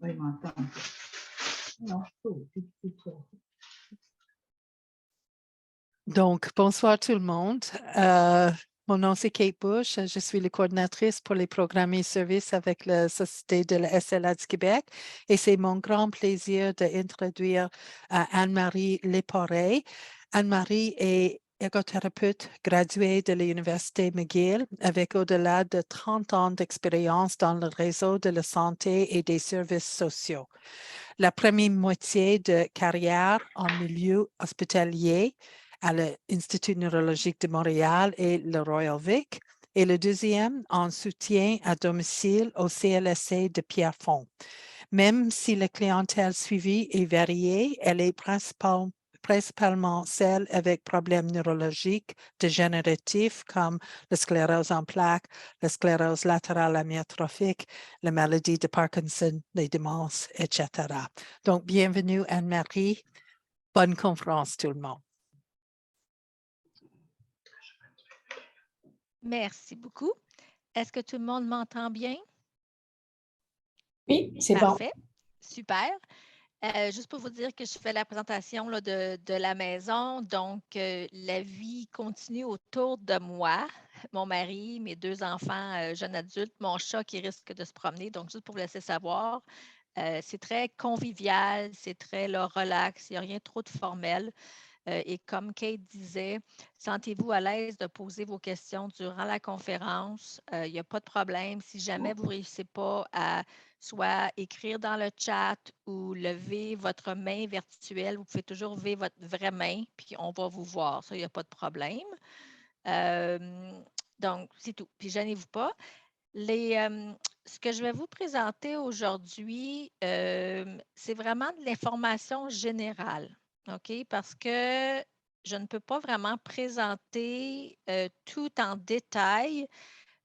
Oui, m'entends. Non, Donc, bonsoir tout le monde. Mon nom, c'est Kate Bush. Je suis la coordinatrice pour les programmes et services avec la Société de la SLA du Québec. Et c'est mon grand plaisir d'introduire Anne-Marie Leporé. Anne-Marie est ergothérapeute graduée de l'Université McGill avec au-delà de 30 ans d'expérience dans le réseau de la santé et des services sociaux. La première moitié de carrière en milieu hospitalier à l'Institut neurologique de Montréal et le Royal Vic, et le deuxième en soutien à domicile au CLSC de Pierrefonds. Même si la clientèle suivie est variée, elle est principalement celle avec problèmes neurologiques dégénératifs comme la sclérose en plaques, la sclérose latérale amyotrophique, la maladie de Parkinson, les démences, etc. Donc, bienvenue Anne-Marie. Bonne conférence tout le monde. Merci beaucoup. Est-ce que tout le monde m'entend bien? Oui, c'est bon. Parfait. Super. Juste pour vous dire que je fais la présentation là, de la maison. Donc, la vie continue autour de moi. Mon mari, mes 2 enfants jeunes adultes, mon chat qui risque de se promener. Donc, juste pour vous laisser savoir, c'est très convivial, c'est très là, relax, il n'y a rien trop de formel. Et comme Kate disait, sentez-vous à l'aise de poser vos questions durant la conférence. Il n'y a pas de problème. Si jamais vous ne réussissez pas à soit écrire dans le chat ou lever votre main virtuelle, vous pouvez toujours lever votre vraie main, puis on va vous voir. Ça, il n'y a pas de problème. Donc, c'est tout. Puis, gênez-vous pas. Ce que je vais vous présenter aujourd'hui, c'est vraiment de l'information générale. OK? Parce que je ne peux pas vraiment présenter tout en détail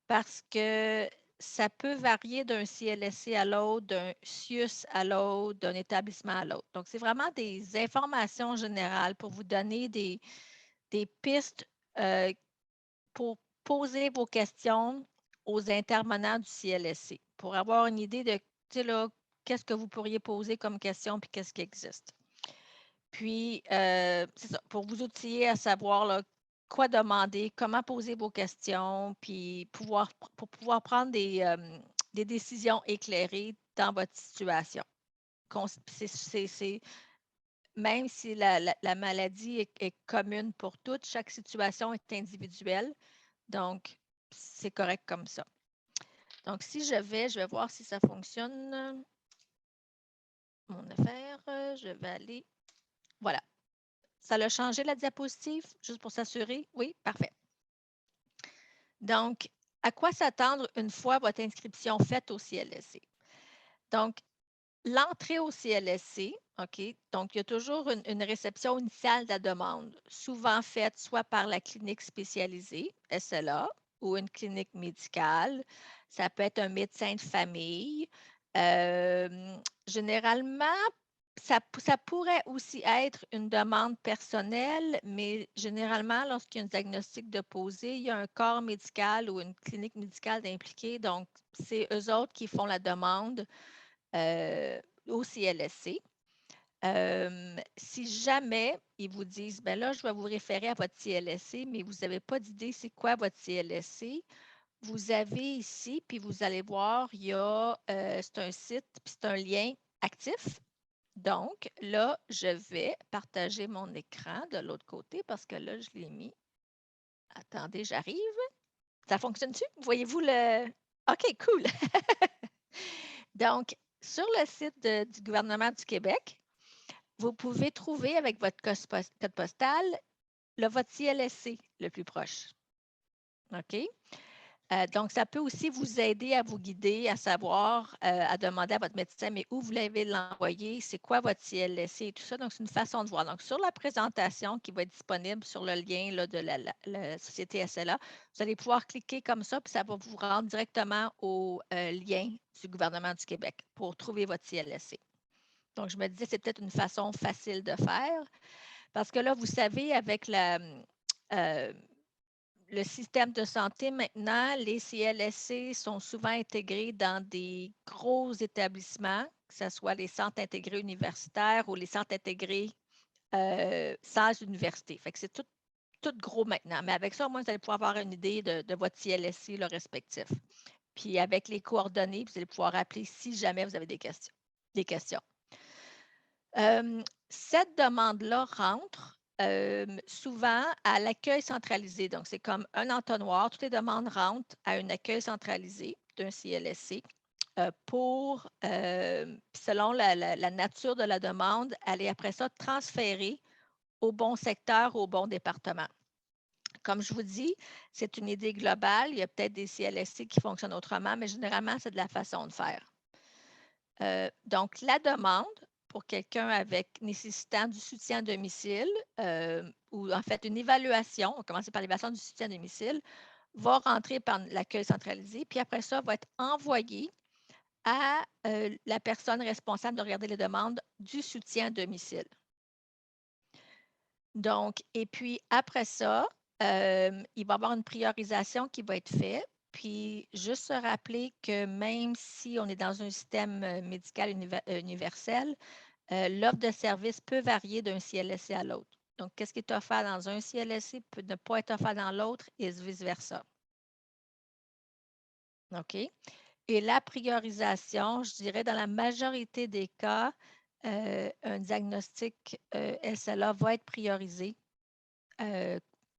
parce que ça peut varier d'un CLSC à l'autre, d'un CIUS à l'autre, d'un établissement à l'autre. Donc, c'est vraiment des informations générales pour vous donner des pistes pour poser vos questions aux intervenants du CLSC pour avoir une idée de, qu'est-ce que vous pourriez poser comme question puis qu'est-ce qui existe. Puis, c'est ça, pour vous outiller à savoir là, quoi demander, comment poser vos questions, puis pour pouvoir prendre des décisions éclairées dans votre situation. Même si la maladie est commune pour toutes, chaque situation est individuelle. Donc, c'est correct comme ça. Donc, si je vais voir si ça fonctionne. Mon affaire, je vais aller. Voilà. Ça l'a changé la diapositive, juste pour s'assurer? Oui, parfait. Donc, à quoi s'attendre une fois votre inscription faite au CLSC? Donc, l'entrée au CLSC, OK, donc il y a toujours une réception initiale de la demande, souvent faite soit par la clinique spécialisée, SLA, ou une clinique médicale. Ça peut être un médecin de famille. Généralement, ça pourrait aussi être une demande personnelle, mais généralement, lorsqu'il y a un diagnostic de posé, il y a un corps médical ou une clinique médicale d'impliqué. Donc, c'est eux autres qui font la demande au CLSC. Si jamais ils vous disent, ben là, je vais vous référer à votre CLSC, mais vous n'avez pas d'idée c'est quoi votre CLSC, vous avez ici, puis vous allez voir, il y a, c'est un site, puis c'est un lien actif. Donc, là, je vais partager mon écran de l'autre côté parce que là, je l'ai mis. Attendez, j'arrive. Ça fonctionne-tu? Voyez-vous le... OK, cool. Donc, sur le site du gouvernement du Québec, vous pouvez trouver avec votre code postal votre CLSC le plus proche. OK? Donc, ça peut aussi vous aider à vous guider, à savoir, à demander à votre médecin, mais où vous l'avez l'envoyer, c'est quoi votre CLSC et tout ça. Donc, c'est une façon de voir. Donc, sur la présentation qui va être disponible sur le lien là, de la société SLA, vous allez pouvoir cliquer comme ça, puis ça va vous rendre directement au lien du gouvernement du Québec pour trouver votre CLSC. Donc, je me disais, c'est peut-être une façon facile de faire parce que là, vous savez, avec le système de santé maintenant, les CLSC sont souvent intégrés dans des gros établissements que ce soit les centres intégrés universitaires ou les centres intégrés sans université. Fait que c'est tout gros maintenant. Mais avec ça, au moins, vous allez pouvoir avoir une idée de votre CLSC le respectif. Puis avec les coordonnées, vous allez pouvoir appeler si jamais vous avez des questions. Cette demande-là rentre souvent à l'accueil centralisé. Donc, c'est comme un entonnoir. Toutes les demandes rentrent à un accueil centralisé d'un CLSC pour, selon la nature de la demande, aller après ça transférer au bon secteur, au bon département. Comme je vous dis, c'est une idée globale. Il y a peut-être des CLSC qui fonctionnent autrement, mais généralement, c'est de la façon de faire. Donc, la demande pour quelqu'un avec nécessitant du soutien à domicile ou en fait une évaluation, on va commencer par l'évaluation du soutien à domicile, va rentrer par l'accueil centralisé, puis après ça, va être envoyé à la personne responsable de regarder les demandes du soutien à domicile. Donc, et puis après ça, il va y avoir une priorisation qui va être faite. Puis, juste se rappeler que même si on est dans un système médical universel, l'offre de service peut varier d'un CLSC à l'autre. Donc, qu'est-ce qui est offert dans un CLSC peut ne pas être offert dans l'autre et vice-versa. OK? Et la priorisation, je dirais, dans la majorité des cas, un diagnostic SLA va être priorisé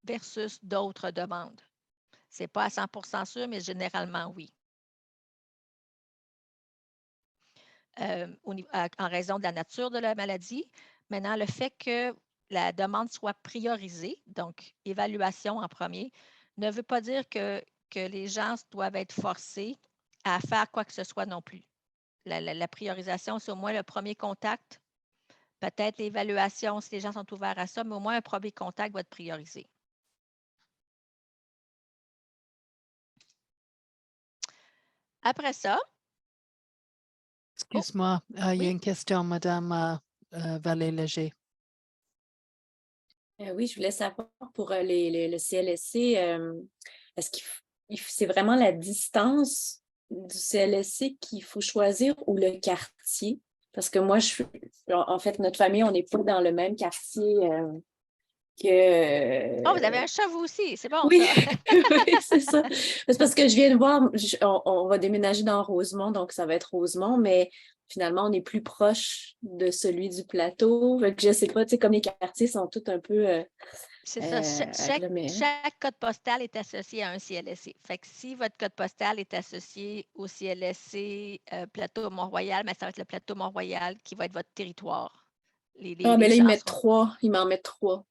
versus d'autres demandes. Ce n'est pas à 100% sûr, mais généralement, oui. En raison de la nature de la maladie. Maintenant, le fait que la demande soit priorisée, donc évaluation en premier, ne veut pas dire que les gens doivent être forcés à faire quoi que ce soit non plus. La priorisation, c'est au moins le premier contact. Peut-être l'évaluation, si les gens sont ouverts à ça, mais au moins un premier contact va être priorisé. Après ça, Excuse-moi, il y a oui. une question, Madame Vallée-Léger. Oui, je voulais savoir pour le CLSC, est-ce que c'est vraiment la distance du CLSC qu'il faut choisir ou le quartier? Parce que moi, en fait, notre famille, on n'est pas dans le même quartier que... Oh, vous avez un chat, vous aussi. C'est bon, Oui, ça. oui, c'est ça. C'est parce que je viens de voir, on va déménager dans Rosemont, donc ça va être Rosemont, mais finalement, on est plus proche de celui du plateau. Fait que je sais pas, tu sais, comme les quartiers sont tous un peu C'est ça. agglomérés. Chaque code postal est associé à un CLSC. Fait que si votre code postal est associé au CLSC Plateau Mont-Royal, ben, ça va être le Plateau Mont-Royal qui va être votre territoire. Mais là, ils mettent 3. Ils m'en mettent 3.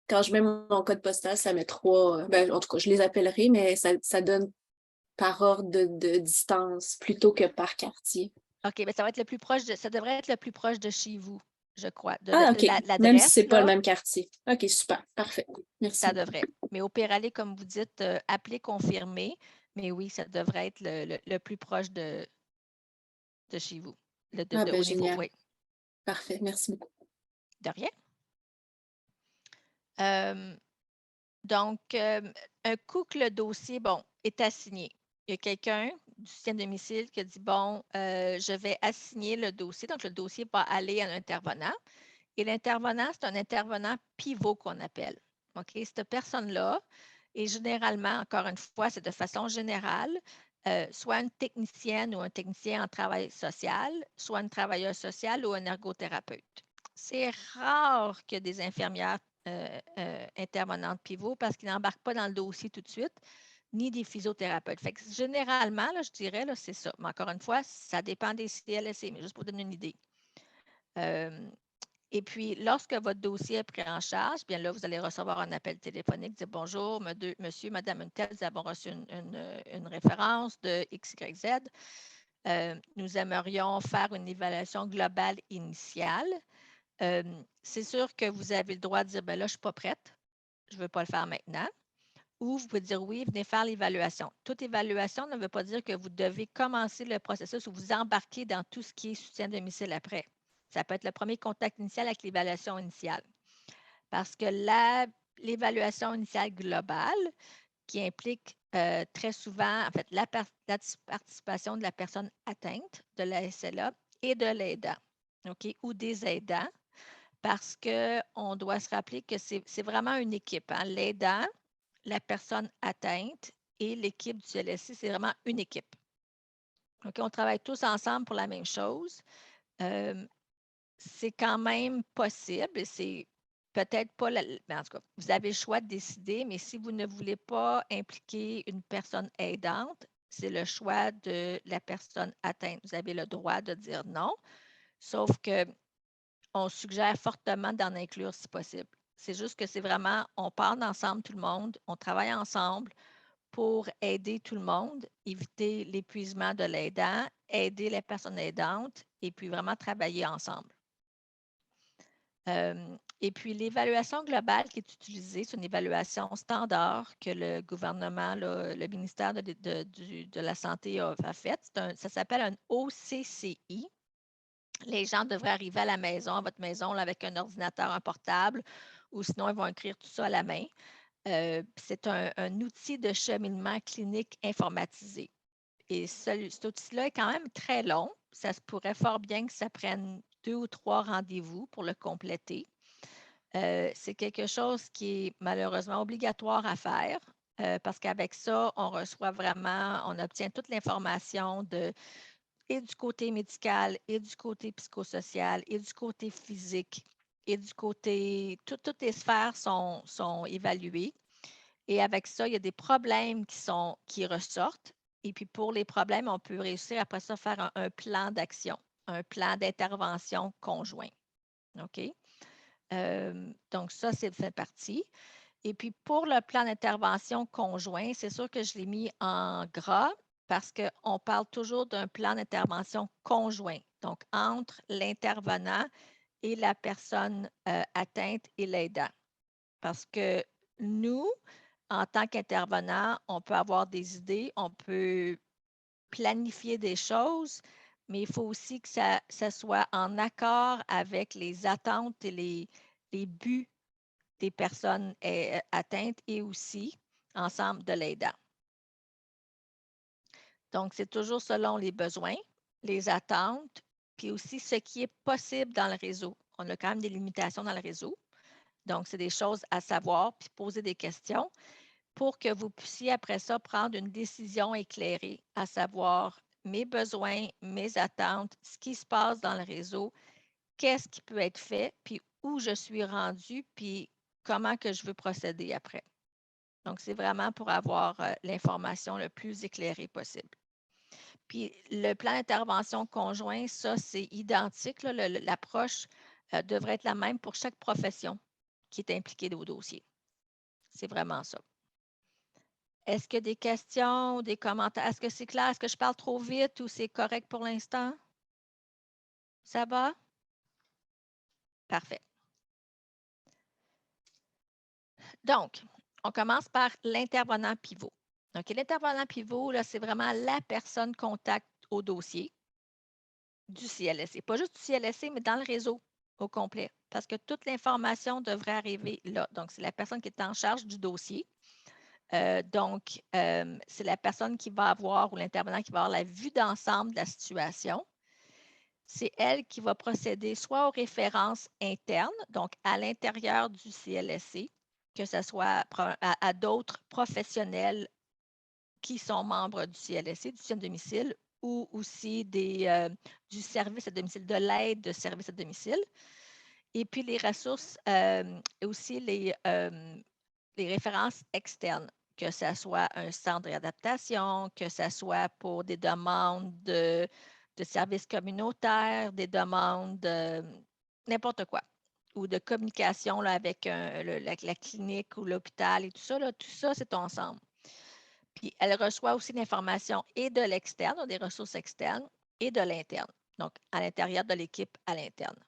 Quand je mets mon code postal, ça met 3. Ben, en tout cas, je les appellerai, mais ça donne par ordre de distance plutôt que par quartier. OK, mais ça va être le plus proche ça devrait être le plus proche de chez vous, je crois. OK. L'adresse, Même si c'est pas le là, même quartier. OK, super. Parfait. Merci. ça devrait. Mais au pire aller, comme vous dites, appelez, confirmer. Mais oui, ça devrait être le plus proche de chez vous. Au génial. niveau, oui. Parfait. Merci beaucoup. De rien. Donc, un coup que le dossier, est assigné, il y a quelqu'un du soutien de domicile qui a dit, bon, je vais assigner le dossier. Donc, le dossier va aller à un intervenant. Et l'intervenant, c'est un intervenant pivot qu'on appelle. OK? Cette personne-là, et généralement, encore une fois, c'est de façon générale, soit une technicienne ou un technicien en travail social, soit une travailleuse sociale ou un ergothérapeute. C'est rare qu'il y ait des infirmières intervenantes pivot parce qu'ils n'embarquent pas dans le dossier tout de suite, ni des physiothérapeutes. Fait que généralement, là, je dirais, là, c'est ça. Mais encore une fois, ça dépend des CLSC, mais juste pour donner une idée. Et puis, lorsque votre dossier est pris en charge, bien là, vous allez recevoir un appel téléphonique, dire bonjour, monsieur, madame Untel, nous avons reçu une référence de XYZ. Nous aimerions faire une évaluation globale initiale. C'est sûr que vous avez le droit de dire, ben là, je ne suis pas prête, je ne veux pas le faire maintenant. Ou vous pouvez dire oui, venez faire l'évaluation. Toute évaluation ne veut pas dire que vous devez commencer le processus ou vous embarquer dans tout ce qui est soutien de domicile après. Ça peut être le premier contact initial avec l'évaluation initiale. Parce que l'évaluation initiale globale, qui implique très souvent, en fait, la participation de la personne atteinte de la SLA et de l'aidant, OK, ou des aidants, parce qu'on doit se rappeler que c'est vraiment une équipe, hein. L'aidant, la personne atteinte et l'équipe du CLSC, c'est vraiment une équipe. OK, on travaille tous ensemble pour la même chose. C'est quand même possible, c'est peut-être pas mais en tout cas, vous avez le choix de décider, mais si vous ne voulez pas impliquer une personne aidante, c'est le choix de la personne atteinte. Vous avez le droit de dire non, sauf qu'on suggère fortement d'en inclure si possible. C'est juste que c'est vraiment, on part ensemble tout le monde, on travaille ensemble pour aider tout le monde, éviter l'épuisement de l'aidant, aider les personnes aidantes et puis vraiment travailler ensemble. Et puis, l'évaluation globale qui est utilisée, c'est une évaluation standard que le gouvernement, le ministère de la Santé a faite. Ça s'appelle un OCCI. Les gens devraient arriver à la maison, à votre maison, là, avec un ordinateur, un portable, ou sinon, ils vont écrire tout ça à la main. C'est un outil de cheminement clinique informatisé. Et cet outil-là est quand même très long. Ça se pourrait fort bien que ça prenne 2 ou 3 rendez-vous pour le compléter. C'est quelque chose qui est malheureusement obligatoire à faire parce qu'avec ça, on reçoit vraiment, on obtient toute l'information et du côté médical, et du côté psychosocial, et du côté physique, et du côté, toutes les sphères sont évaluées. Et avec ça, il y a des problèmes qui ressortent. Et puis pour les problèmes, on peut réussir après ça à faire un plan d'action, un plan d'intervention conjoint. OK? Donc, ça, c'est fait partie. Et puis, pour le plan d'intervention conjoint, c'est sûr que je l'ai mis en gras parce qu'on parle toujours d'un plan d'intervention conjoint, donc entre l'intervenant et la personne atteinte et l'aidant. Parce que nous, en tant qu'intervenant, on peut avoir des idées, on peut planifier des choses, mais il faut aussi que ça soit en accord avec les attentes et les buts des personnes atteintes et aussi ensemble de l'aidant. Donc, c'est toujours selon les besoins, les attentes, puis aussi ce qui est possible dans le réseau. On a quand même des limitations dans le réseau. Donc, c'est des choses à savoir, puis poser des questions pour que vous puissiez après ça prendre une décision éclairée, à savoir mes besoins, mes attentes, ce qui se passe dans le réseau, qu'est-ce qui peut être fait, puis où je suis rendue, puis comment que je veux procéder après. Donc, c'est vraiment pour avoir l'information le plus éclairée possible. Puis, le plan d'intervention conjoint, ça, c'est identique. L'approche devrait être la même pour chaque profession qui est impliquée au dossier. C'est vraiment ça. Est-ce qu'il y a des questions ou des commentaires? Est-ce que c'est clair? Est-ce que je parle trop vite ou c'est correct pour l'instant? Ça va? Parfait. Donc, on commence par l'intervenant pivot. Donc, l'intervenant pivot, là, c'est vraiment la personne contact au dossier du CLSC. Pas juste du CLSC, mais dans le réseau au complet, parce que toute l'information devrait arriver là. Donc, c'est la personne qui est en charge du dossier. Donc, c'est la personne qui va avoir ou l'intervenant qui va avoir la vue d'ensemble de la situation. C'est elle qui va procéder soit aux références internes, donc à l'intérieur du CLSC, que ce soit à d'autres professionnels qui sont membres du CLSC, du système de domicile, ou aussi du service à domicile, de l'aide de service à domicile. Et puis les ressources et aussi les références externes, que ce soit un centre d'adaptation, que ce soit pour des demandes de services communautaires, des demandes de n'importe quoi, ou de communication là, avec la clinique ou l'hôpital et tout ça, c'est ensemble. Puis elle reçoit aussi l'information et de l'externe, des ressources externes, et de l'interne, donc à l'intérieur de l'équipe à l'interne.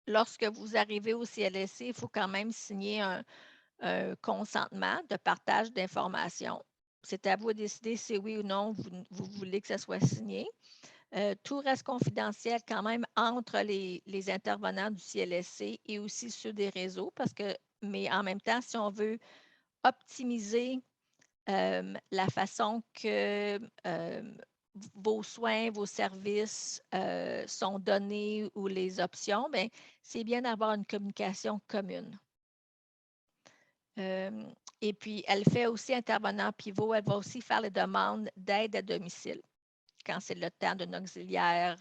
Lorsque vous arrivez au CLSC, il faut quand même signer un consentement de partage d'informations. C'est à vous de décider si oui ou non vous voulez que ça soit signé. Tout reste confidentiel quand même entre les intervenants du CLSC et aussi ceux des réseaux, mais en même temps, si on veut optimiser la façon que vos soins, vos services sont donnés ou les options, bien, c'est bien d'avoir une communication commune. Et puis, elle fait aussi intervenant pivot. Elle va aussi faire les demandes d'aide à domicile quand c'est le temps d'un auxiliaire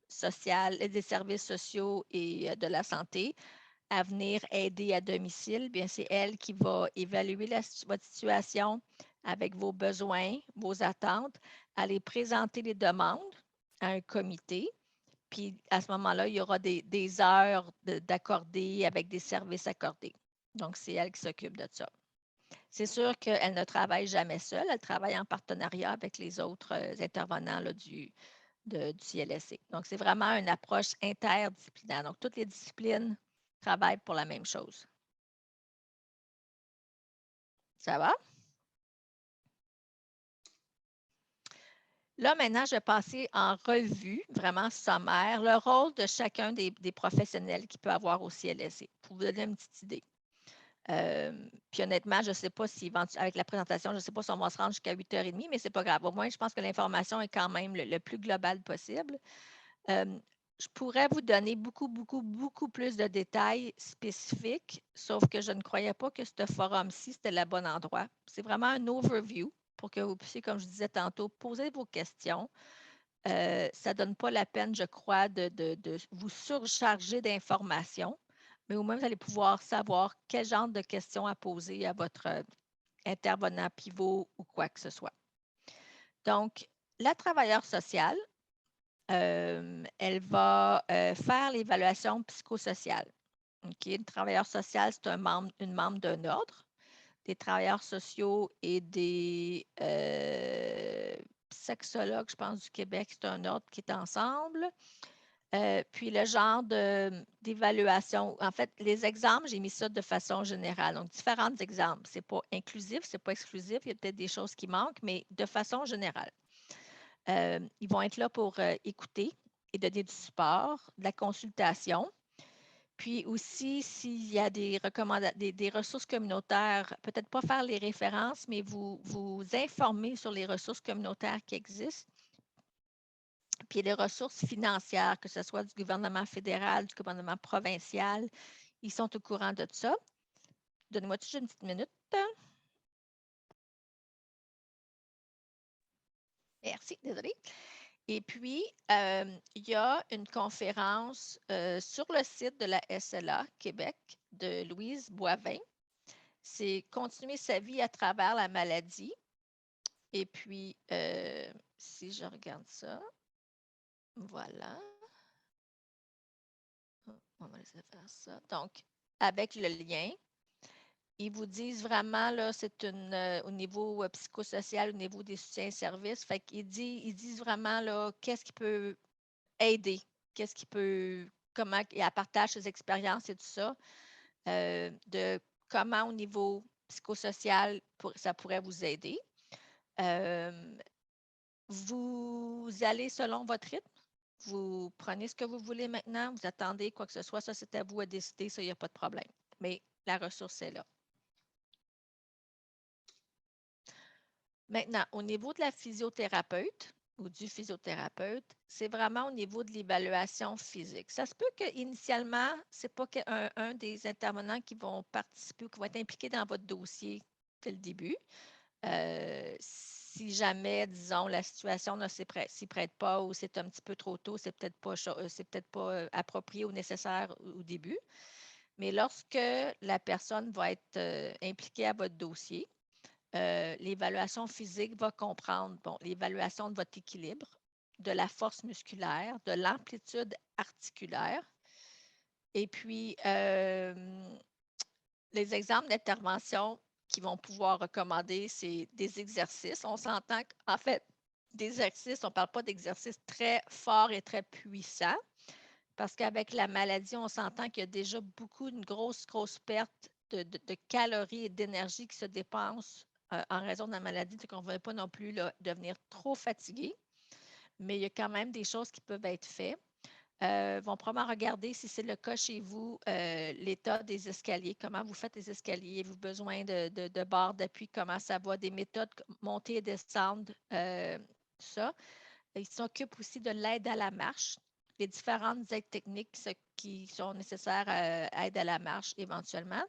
social, des services sociaux et de la santé à venir aider à domicile. Bien, c'est elle qui va évaluer votre situation avec vos besoins, vos attentes, aller présenter les demandes à un comité. Puis à ce moment-là, il y aura des heures d'accordées avec des services accordés. Donc, c'est elle qui s'occupe de ça. C'est sûr qu'elle ne travaille jamais seule. Elle travaille en partenariat avec les autres intervenants là, du CLSC. Donc, c'est vraiment une approche interdisciplinaire. Donc, toutes les disciplines travaillent pour la même chose. Ça va? Là, maintenant, je vais passer en revue, vraiment sommaire, le rôle de chacun des professionnels qu'il peut avoir au CLSC, pour vous donner une petite idée. Puis honnêtement, je ne sais pas si, avec la présentation, je ne sais pas si on va se rendre jusqu'à 8h30, mais ce n'est pas grave. Au moins, je pense que l'information est quand même le plus global possible. Je pourrais vous donner beaucoup plus de détails spécifiques, sauf que je ne croyais pas que ce forum-ci, c'était le bon endroit. C'est vraiment un overview pour que vous puissiez, comme je disais tantôt, poser vos questions. Ça ne donne pas la peine, je crois, de vous surcharger d'informations, mais au moins, vous allez pouvoir savoir quel genre de questions à poser à votre intervenant pivot ou quoi que ce soit. Donc, la travailleure sociale, elle va faire l'évaluation psychosociale. Okay? Le travailleur social, c'est une membre d'un ordre. Des travailleurs sociaux et des sexologues, je pense, du Québec, c'est un ordre qui est ensemble. Puis le genre d'évaluation, en fait, les exemples, j'ai mis ça de façon générale. Donc, différents exemples. Ce n'est pas inclusif, ce n'est pas exclusif. Il y a peut-être des choses qui manquent, mais de façon générale. Ils vont être là pour écouter et donner du support, de la consultation. Puis aussi, s'il y a des ressources communautaires, peut-être pas faire les références, mais vous informer sur les ressources communautaires qui existent. Puis les ressources financières, que ce soit du gouvernement fédéral, du gouvernement provincial, ils sont au courant de ça. Donnez-moi juste une petite minute. Merci, désolée. Et puis, il y a une conférence sur le site de la SLA Québec de Louise Boivin. C'est continuer sa vie à travers la maladie. Et puis, si je regarde ça, voilà. On va laisser faire ça. Donc, avec le lien, ils vous disent vraiment, là, c'est au niveau psychosocial, au niveau des soutiens-services. Fait qu'ils disent vraiment, là, qu'est-ce qui peut aider, qu'est-ce qui peut, comment, et elle partage ses expériences et tout ça, de comment au niveau psychosocial, ça pourrait vous aider. Vous allez selon votre rythme. Vous prenez ce que vous voulez maintenant, vous attendez quoi que ce soit, ça c'est à vous à décider, ça, il n'y a pas de problème. Mais la ressource est là. Maintenant, au niveau de la physiothérapeute ou du physiothérapeute, c'est vraiment au niveau de l'évaluation physique. Ça se peut qu'initialement, ce n'est pas un des intervenants qui vont participer ou qui vont être impliqués dans votre dossier dès le début. Si jamais, disons, la situation ne s'y prête pas ou c'est un petit peu trop tôt, c'est peut-être pas approprié ou nécessaire au début. Mais lorsque la personne va être impliquée à votre dossier, l'évaluation physique va comprendre l'évaluation de votre équilibre, de la force musculaire, de l'amplitude articulaire. Et puis, les exemples d'intervention qu'ils vont pouvoir recommander, c'est des exercices. On s'entend qu'en fait, des exercices, on ne parle pas d'exercices très forts et très puissants, parce qu'avec la maladie, on s'entend qu'il y a déjà une grosse perte de calories et d'énergie qui se dépensent en raison de la maladie. Donc, on ne veut pas non plus là, devenir trop fatigué, mais il y a quand même des choses qui peuvent être faites. Vont probablement regarder si c'est le cas chez vous, l'état des escaliers, comment vous faites les escaliers, avez-vous besoin de barres d'appui, comment ça va, des méthodes montée et descendre ça. Ils s'occupent aussi de l'aide à la marche, les différentes aides techniques qui sont nécessaires à aide à la marche éventuellement.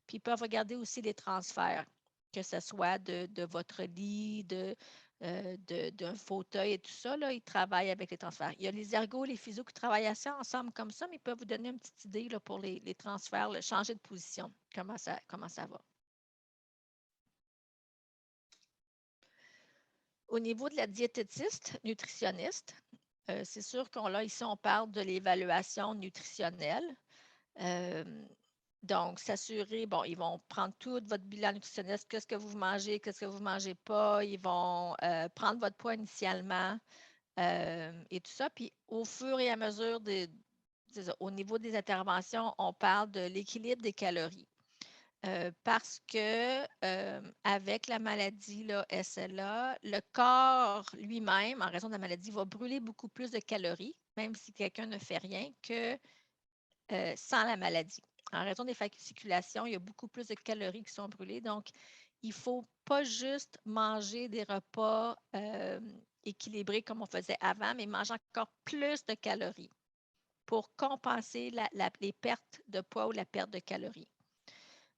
Puis ils peuvent regarder aussi les transferts, que ce soit de votre lit, d'un fauteuil et tout ça. Là, ils travaillent avec les transferts. Il y a les ergos, les physios qui travaillent assez ensemble comme ça, mais ils peuvent vous donner une petite idée là, pour les transferts, changer de position, comment ça va. Au niveau de la diététiste, nutritionniste, c'est sûr ici, on parle de l'évaluation nutritionnelle. Donc, s'assurer, bon, ils vont prendre tout votre bilan nutritionnel, qu'est-ce que vous mangez, qu'est-ce que vous ne mangez pas. Ils vont prendre votre poids initialement et tout ça. Puis, au fur et à mesure, au niveau des interventions, on parle de l'équilibre des calories. Parce que avec la maladie là, SLA, le corps lui-même, en raison de la maladie, va brûler beaucoup plus de calories, même si quelqu'un ne fait rien, que sans la maladie. En raison des fasciculations, il y a beaucoup plus de calories qui sont brûlées. Donc, il ne faut pas juste manger des repas équilibrés comme on faisait avant, mais manger encore plus de calories pour compenser les pertes de poids ou la perte de calories.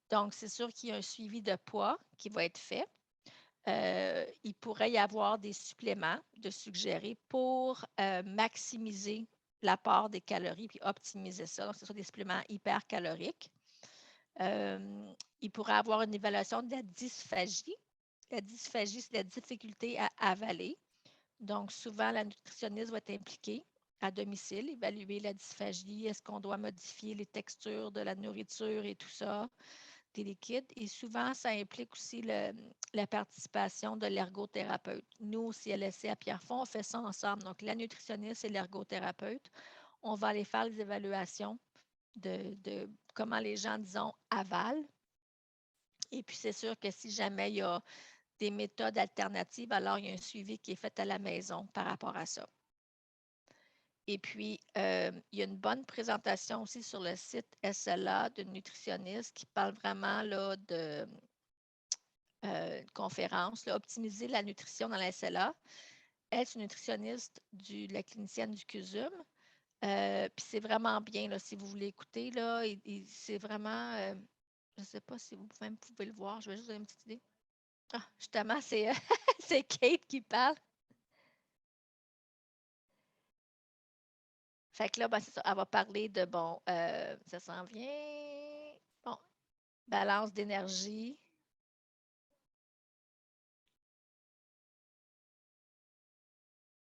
Donc, c'est sûr qu'il y a un suivi de poids qui va être fait. Il pourrait y avoir des suppléments de suggérer pour maximiser l'apport des calories puis optimiser ça. Donc, ce sont des suppléments hypercaloriques. Il pourrait avoir une évaluation de la dysphagie. La dysphagie, c'est la difficulté à avaler. Donc, souvent, la nutritionniste va être impliquée à domicile, évaluer la dysphagie. Est-ce qu'on doit modifier les textures de la nourriture et tout ça? Des liquides. Et souvent, ça implique aussi la participation de l'ergothérapeute. Nous, au CLSC à Pierrefonds, on fait ça ensemble. Donc, la nutritionniste et l'ergothérapeute, on va aller faire les évaluations de comment les gens, disons, avalent. Et puis, c'est sûr que si jamais il y a des méthodes alternatives, alors il y a un suivi qui est fait à la maison par rapport à ça. Et puis, il y a une bonne présentation aussi sur le site SLA d'une nutritionniste qui parle vraiment là, de conférence, là, Optimiser la nutrition dans la SLA. Elle est une nutritionniste de la clinicienne du CUSUM. Puis c'est vraiment bien, là, si vous voulez écouter, là, c'est vraiment, je ne sais pas si vous pouvez le voir, je vais juste donner une petite idée. Ah, justement, c'est c'est Kate qui parle. Fait que là, ben, c'est ça, elle va parler de, bon, ça s'en vient, bon, balance d'énergie.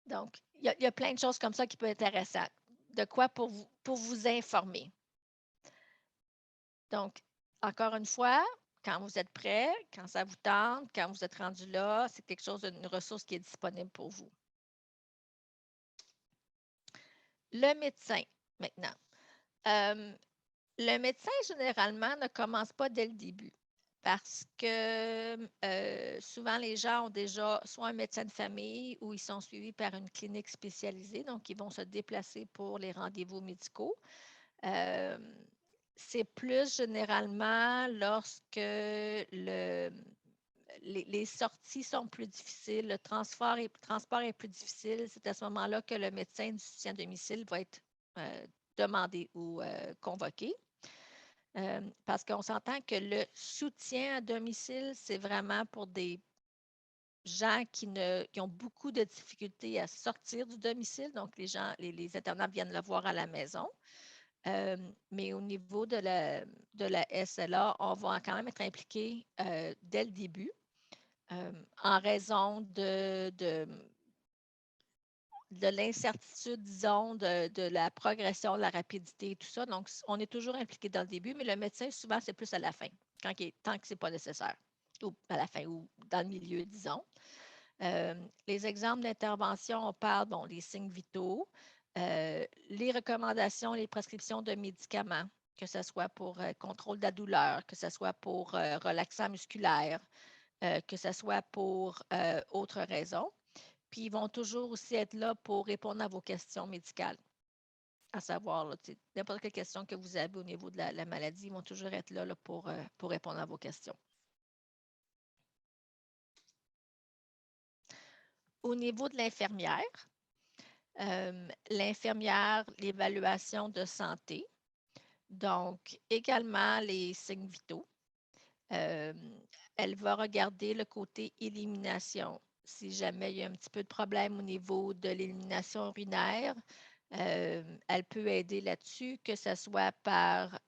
Donc, il y a plein de choses comme ça qui peuvent être intéressantes. De quoi pour vous informer. Donc, encore une fois, quand vous êtes prêt, quand ça vous tente, quand vous êtes rendu là, c'est quelque chose, une ressource qui est disponible pour vous. Le médecin, maintenant. Le médecin, généralement, ne commence pas dès le début parce que souvent, les gens ont déjà soit un médecin de famille ou ils sont suivis par une clinique spécialisée, donc ils vont se déplacer pour les rendez-vous médicaux. C'est plus généralement lorsque les sorties sont plus difficiles, le transport est plus difficile. C'est à ce moment-là que le médecin du soutien à domicile va être demandé ou convoqué. Parce qu'on s'entend que le soutien à domicile, c'est vraiment pour des gens qui ont beaucoup de difficultés à sortir du domicile. Donc, les internats viennent le voir à la maison. Mais au niveau de la SLA, on va quand même être impliqué dès le début en raison de l'incertitude, disons, de la progression, de la rapidité, tout ça. Donc, on est toujours impliqué dans le début, mais le médecin, souvent, c'est plus à la fin, tant que ce n'est pas nécessaire, ou à la fin, ou dans le milieu, disons. Les exemples d'intervention, on parle, bon, les signes vitaux, les recommandations, les prescriptions de médicaments, que ce soit pour contrôle de la douleur, que ce soit pour relaxant musculaire, que ce soit pour autres raisons. Puis, ils vont toujours aussi être là pour répondre à vos questions médicales. À savoir, n'importe quelle question que vous avez au niveau de la maladie, ils vont toujours être là, pour répondre à vos questions. Au niveau de l'infirmière, l'évaluation de santé, donc également les signes vitaux. Elle va regarder le côté élimination. Si jamais il y a un petit peu de problème au niveau de l'élimination urinaire, elle peut aider là-dessus, que ce soit par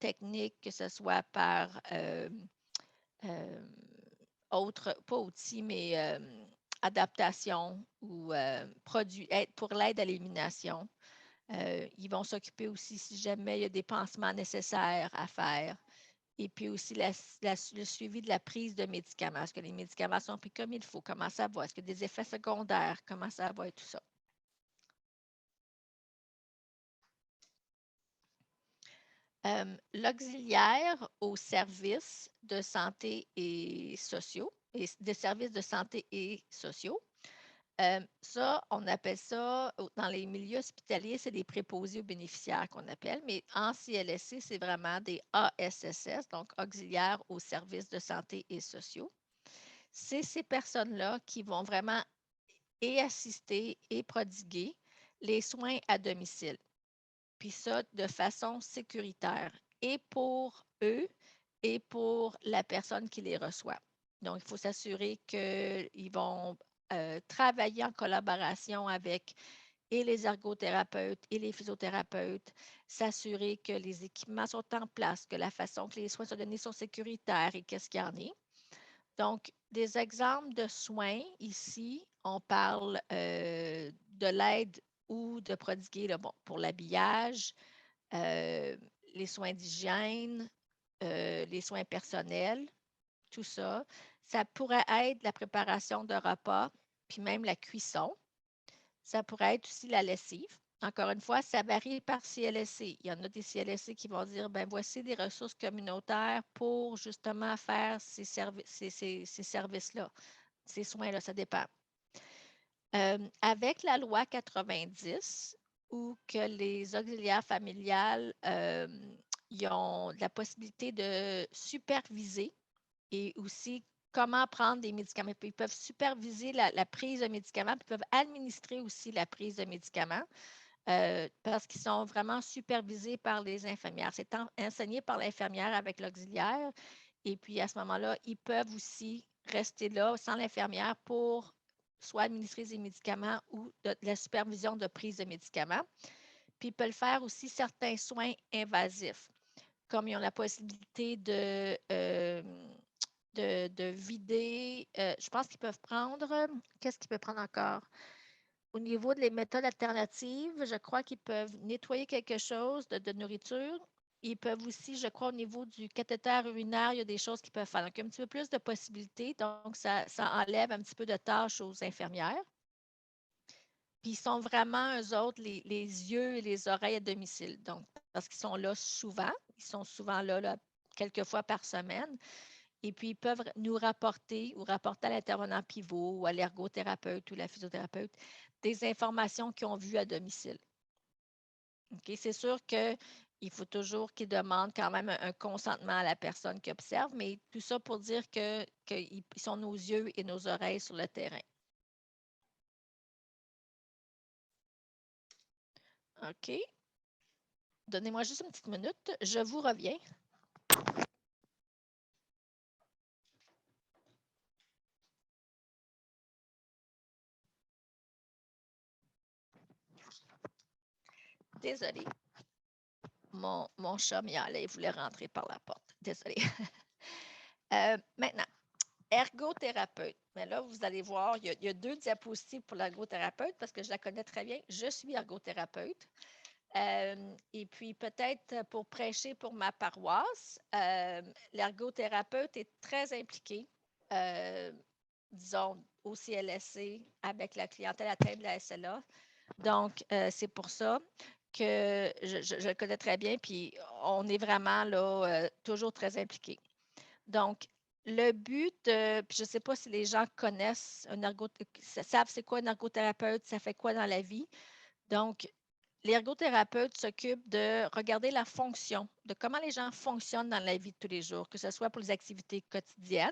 technique, que ce soit par autre, pas outils, mais adaptation ou produit, pour l'aide à l'élimination. Ils vont s'occuper aussi si jamais il y a des pansements nécessaires à faire. Et puis aussi le suivi de la prise de médicaments. Est-ce que les médicaments sont pris comme il faut? Comment ça va? Est-ce qu'il y a des effets secondaires? Comment ça va et tout ça? L'auxiliaire aux services de santé et sociaux, et des services de santé et sociaux. Ça, on appelle ça, dans les milieux hospitaliers, c'est des préposés aux bénéficiaires qu'on appelle, mais en CLSC, c'est vraiment des ASSS, donc auxiliaires aux services de santé et sociaux. C'est ces personnes-là qui vont vraiment et assister et prodiguer les soins à domicile. Puis ça, de façon sécuritaire, et pour eux et pour la personne qui les reçoit. Donc, il faut s'assurer qu'ils vont travailler en collaboration avec et les ergothérapeutes et les physiothérapeutes, s'assurer que les équipements sont en place, que la façon que les soins sont donnés sont sécuritaires et qu'est-ce qu'il y en est. Donc, des exemples de soins ici, on parle de l'aide ou de prodiguer pour l'habillage, les soins d'hygiène, les soins personnels, tout ça. Ça pourrait être la préparation de repas, puis même la cuisson. Ça pourrait être aussi la lessive. Encore une fois, ça varie par CLSC. Il y en a des CLSC qui vont dire, ben voici des ressources communautaires pour justement faire ces services-là, ces soins-là, ça dépend. Avec la loi 90, où que les auxiliaires familiales, ils ont la possibilité de superviser et aussi comment prendre des médicaments. Ils peuvent superviser la prise de médicaments, puis ils peuvent administrer aussi la prise de médicaments parce qu'ils sont vraiment supervisés par les infirmières. C'est enseigné par l'infirmière avec l'auxiliaire. Et puis, à ce moment-là, ils peuvent aussi rester là sans l'infirmière pour soit administrer des médicaments ou de la supervision de prise de médicaments. Puis, ils peuvent faire aussi certains soins invasifs, comme ils ont la possibilité de vider. Je pense qu'ils peuvent prendre, qu'est-ce qu'ils peuvent prendre encore? Au niveau des méthodes alternatives, je crois qu'ils peuvent nettoyer quelque chose de nourriture. Ils peuvent aussi, je crois, au niveau du cathéter urinaire, il y a des choses qu'ils peuvent faire. Donc, il y a un petit peu plus de possibilités. Donc, ça enlève un petit peu de tâches aux infirmières. Puis, ils sont vraiment, eux autres, les yeux et les oreilles à domicile. Donc, parce qu'ils sont là souvent. Ils sont souvent là quelques fois par semaine. Et puis, ils peuvent nous rapporter ou rapporter à l'intervenant pivot ou à l'ergothérapeute ou la physiothérapeute des informations qu'ils ont vues à domicile. Okay? C'est sûr qu'il faut toujours qu'ils demandent quand même un consentement à la personne qui observe, mais tout ça pour dire qu'ils sont nos yeux et nos oreilles sur le terrain. OK. Donnez-moi juste une petite minute. Je vous reviens. Désolée. Mon chat m'y allait, il voulait rentrer par la porte. Désolée. Maintenant, ergothérapeute. Mais là, vous allez voir, il y a 2 diapositives pour l'ergothérapeute parce que je la connais très bien. Je suis ergothérapeute. Et puis, peut-être pour prêcher pour ma paroisse, l'ergothérapeute est très impliqué, disons, au CLSC avec la clientèle atteinte de la SLA. Donc, c'est pour ça que je le connais très bien, puis on est vraiment là, toujours très impliqués. Donc, le but, puis je ne sais pas si les gens connaissent savent c'est quoi un ergothérapeute, ça fait quoi dans la vie. Donc, l'ergothérapeute s'occupe de regarder la fonction, de comment les gens fonctionnent dans la vie de tous les jours, que ce soit pour les activités quotidiennes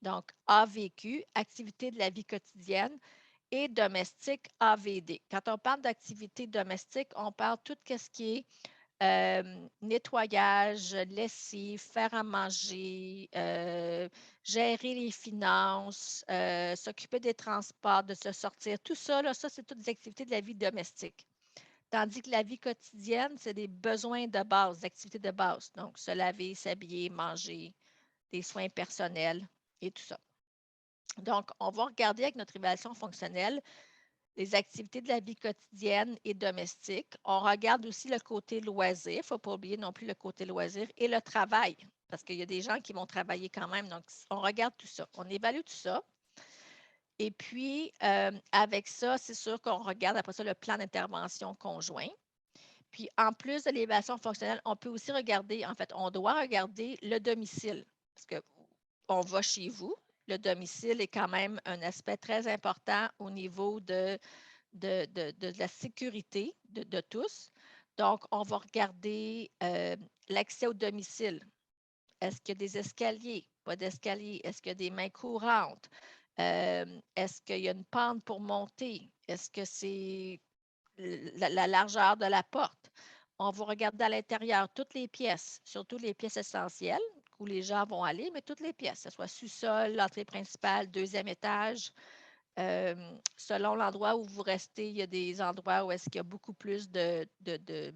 Donc, AVQ, activité de la vie quotidienne, et domestique, AVD. Quand on parle d'activité domestique, on parle tout ce qui est nettoyage, lessive, faire à manger, gérer les finances, s'occuper des transports, de se sortir. Tout ça, là, ça, c'est toutes des activités de la vie domestique. Tandis que la vie quotidienne, c'est des besoins de base, des activités de base. Donc, se laver, s'habiller, manger, des soins personnels et tout ça. Donc, on va regarder avec notre évaluation fonctionnelle les activités de la vie quotidienne et domestique. On regarde aussi le côté loisir. Il ne faut pas oublier non plus le côté loisir et le travail, parce qu'il y a des gens qui vont travailler quand même. Donc, on regarde tout ça. On évalue tout ça. Et puis, avec ça, c'est sûr qu'on regarde après ça le plan d'intervention conjoint. Puis, en plus de l'évaluation fonctionnelle, on peut aussi regarder, en fait, on doit regarder le domicile, parce qu'on va chez vous. Le domicile est quand même un aspect très important au niveau de la sécurité de tous. Donc, on va regarder l'accès au domicile. Est-ce qu'il y a des escaliers? Pas d'escaliers. Est-ce qu'il y a des mains courantes? Est-ce qu'il y a une pente pour monter? Est-ce que c'est la largeur de la porte? On va regarder à l'intérieur toutes les pièces, surtout les pièces essentielles où les gens vont aller, mais toutes les pièces, que ce soit sous-sol, l'entrée principale, deuxième étage. Selon l'endroit où vous restez, il y a des endroits où est-ce qu'il y a beaucoup plus de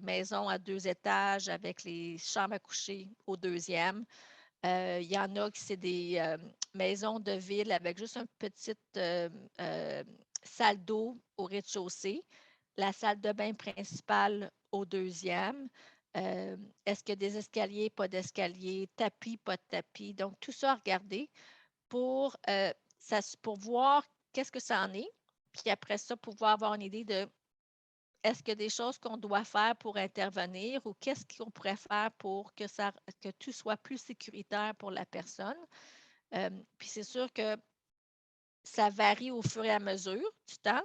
maisons à 2 étages avec les chambres à coucher au deuxième. Il y en a qui c'est des maisons de ville avec juste une petite salle d'eau au rez-de-chaussée, la salle de bain principale au deuxième. Est-ce qu'il y a des escaliers, pas d'escaliers, tapis, pas de tapis? Donc, tout ça à regarder pour, pour voir qu'est-ce que ça en est. Puis après ça, pouvoir avoir une idée de est-ce qu'il y a des choses qu'on doit faire pour intervenir ou qu'est-ce qu'on pourrait faire pour que tout soit plus sécuritaire pour la personne. Puis c'est sûr que ça varie au fur et à mesure du temps.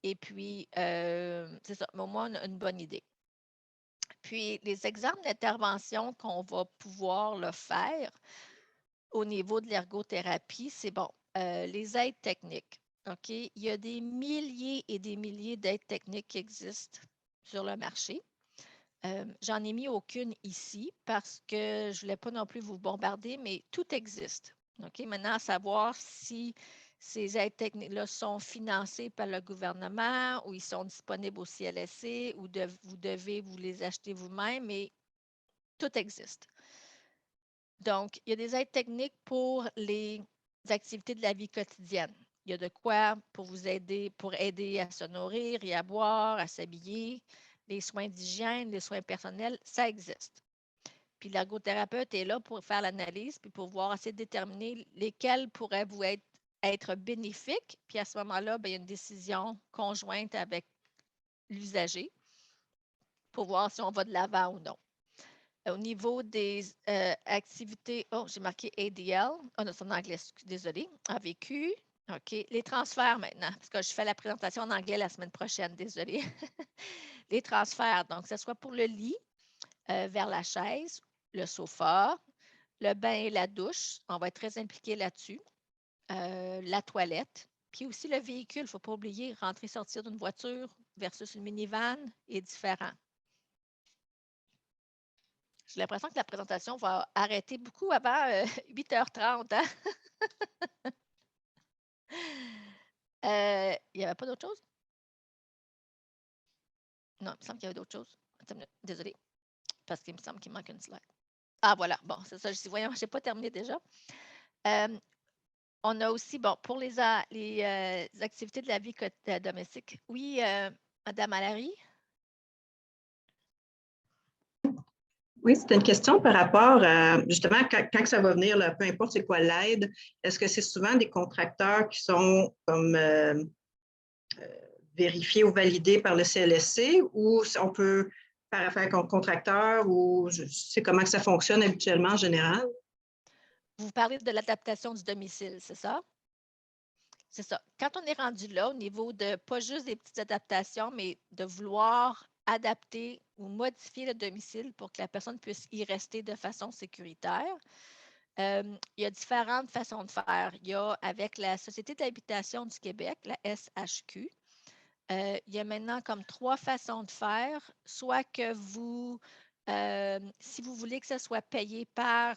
Et puis, c'est ça, mais au moins, on a une bonne idée. Puis, les exemples d'intervention qu'on va pouvoir le faire au niveau de l'ergothérapie, c'est bon, les aides techniques. OK? Il y a des milliers et des milliers d'aides techniques qui existent sur le marché. J'en ai mis aucune ici parce que je ne voulais pas non plus vous bombarder, mais tout existe. OK? Maintenant, à savoir si ces aides techniques-là sont financées par le gouvernement ou ils sont disponibles au CLSC ou vous devez vous les acheter vous-même, mais tout existe. Donc, il y a des aides techniques pour les activités de la vie quotidienne. Il y a de quoi pour aider à se nourrir et à boire, à s'habiller, les soins d'hygiène, les soins personnels, ça existe. Puis l'ergothérapeute est là pour faire l'analyse, puis pour voir essayer de déterminer lesquels pourraient vous être bénéfiques. Puis à ce moment-là, bien, il y a une décision conjointe avec l'usager pour voir si on va de l'avant ou non. Au niveau des activités, oh, j'ai marqué ADL. Oh non, c'est en anglais, désolé. AVQ. OK. Les transferts maintenant, parce que je fais la présentation en anglais la semaine prochaine, désolé. Les transferts, donc, que ce soit pour le lit, vers la chaise, le sofa, le bain et la douche. On va être très impliqué là-dessus. La toilette. Puis aussi le véhicule, il ne faut pas oublier, rentrer, sortir d'une voiture versus une minivan est différent. J'ai l'impression que la présentation va arrêter beaucoup avant 8h30. Hein? Il n'y avait pas d'autre chose? Non, il me semble qu'il y avait d'autres choses. Désolée, parce qu'il me semble qu'il manque une slide. Ah, voilà. Bon, c'est ça. Je dis, voyons, je n'ai pas terminé déjà. On a aussi, bon, pour les activités de la vie domestique. Oui, Madame Allary? Oui, c'était une question par rapport à, justement, quand ça va venir, là, peu importe c'est quoi l'aide, est-ce que c'est souvent des contracteurs qui sont comme vérifiés ou validés par le CLSC ou on peut faire affaire contre contracteur ou je sais comment que ça fonctionne habituellement en général? Vous parlez de l'adaptation du domicile, c'est ça? C'est ça. Quand on est rendu là, au niveau de pas juste des petites adaptations, mais de vouloir adapter ou modifier le domicile pour que la personne puisse y rester de façon sécuritaire, Il y a différentes façons de faire. Il y a avec la Société d'habitation du Québec, la SHQ, il y a maintenant comme 3 façons de faire. Soit que vous, si vous voulez que ce soit payé par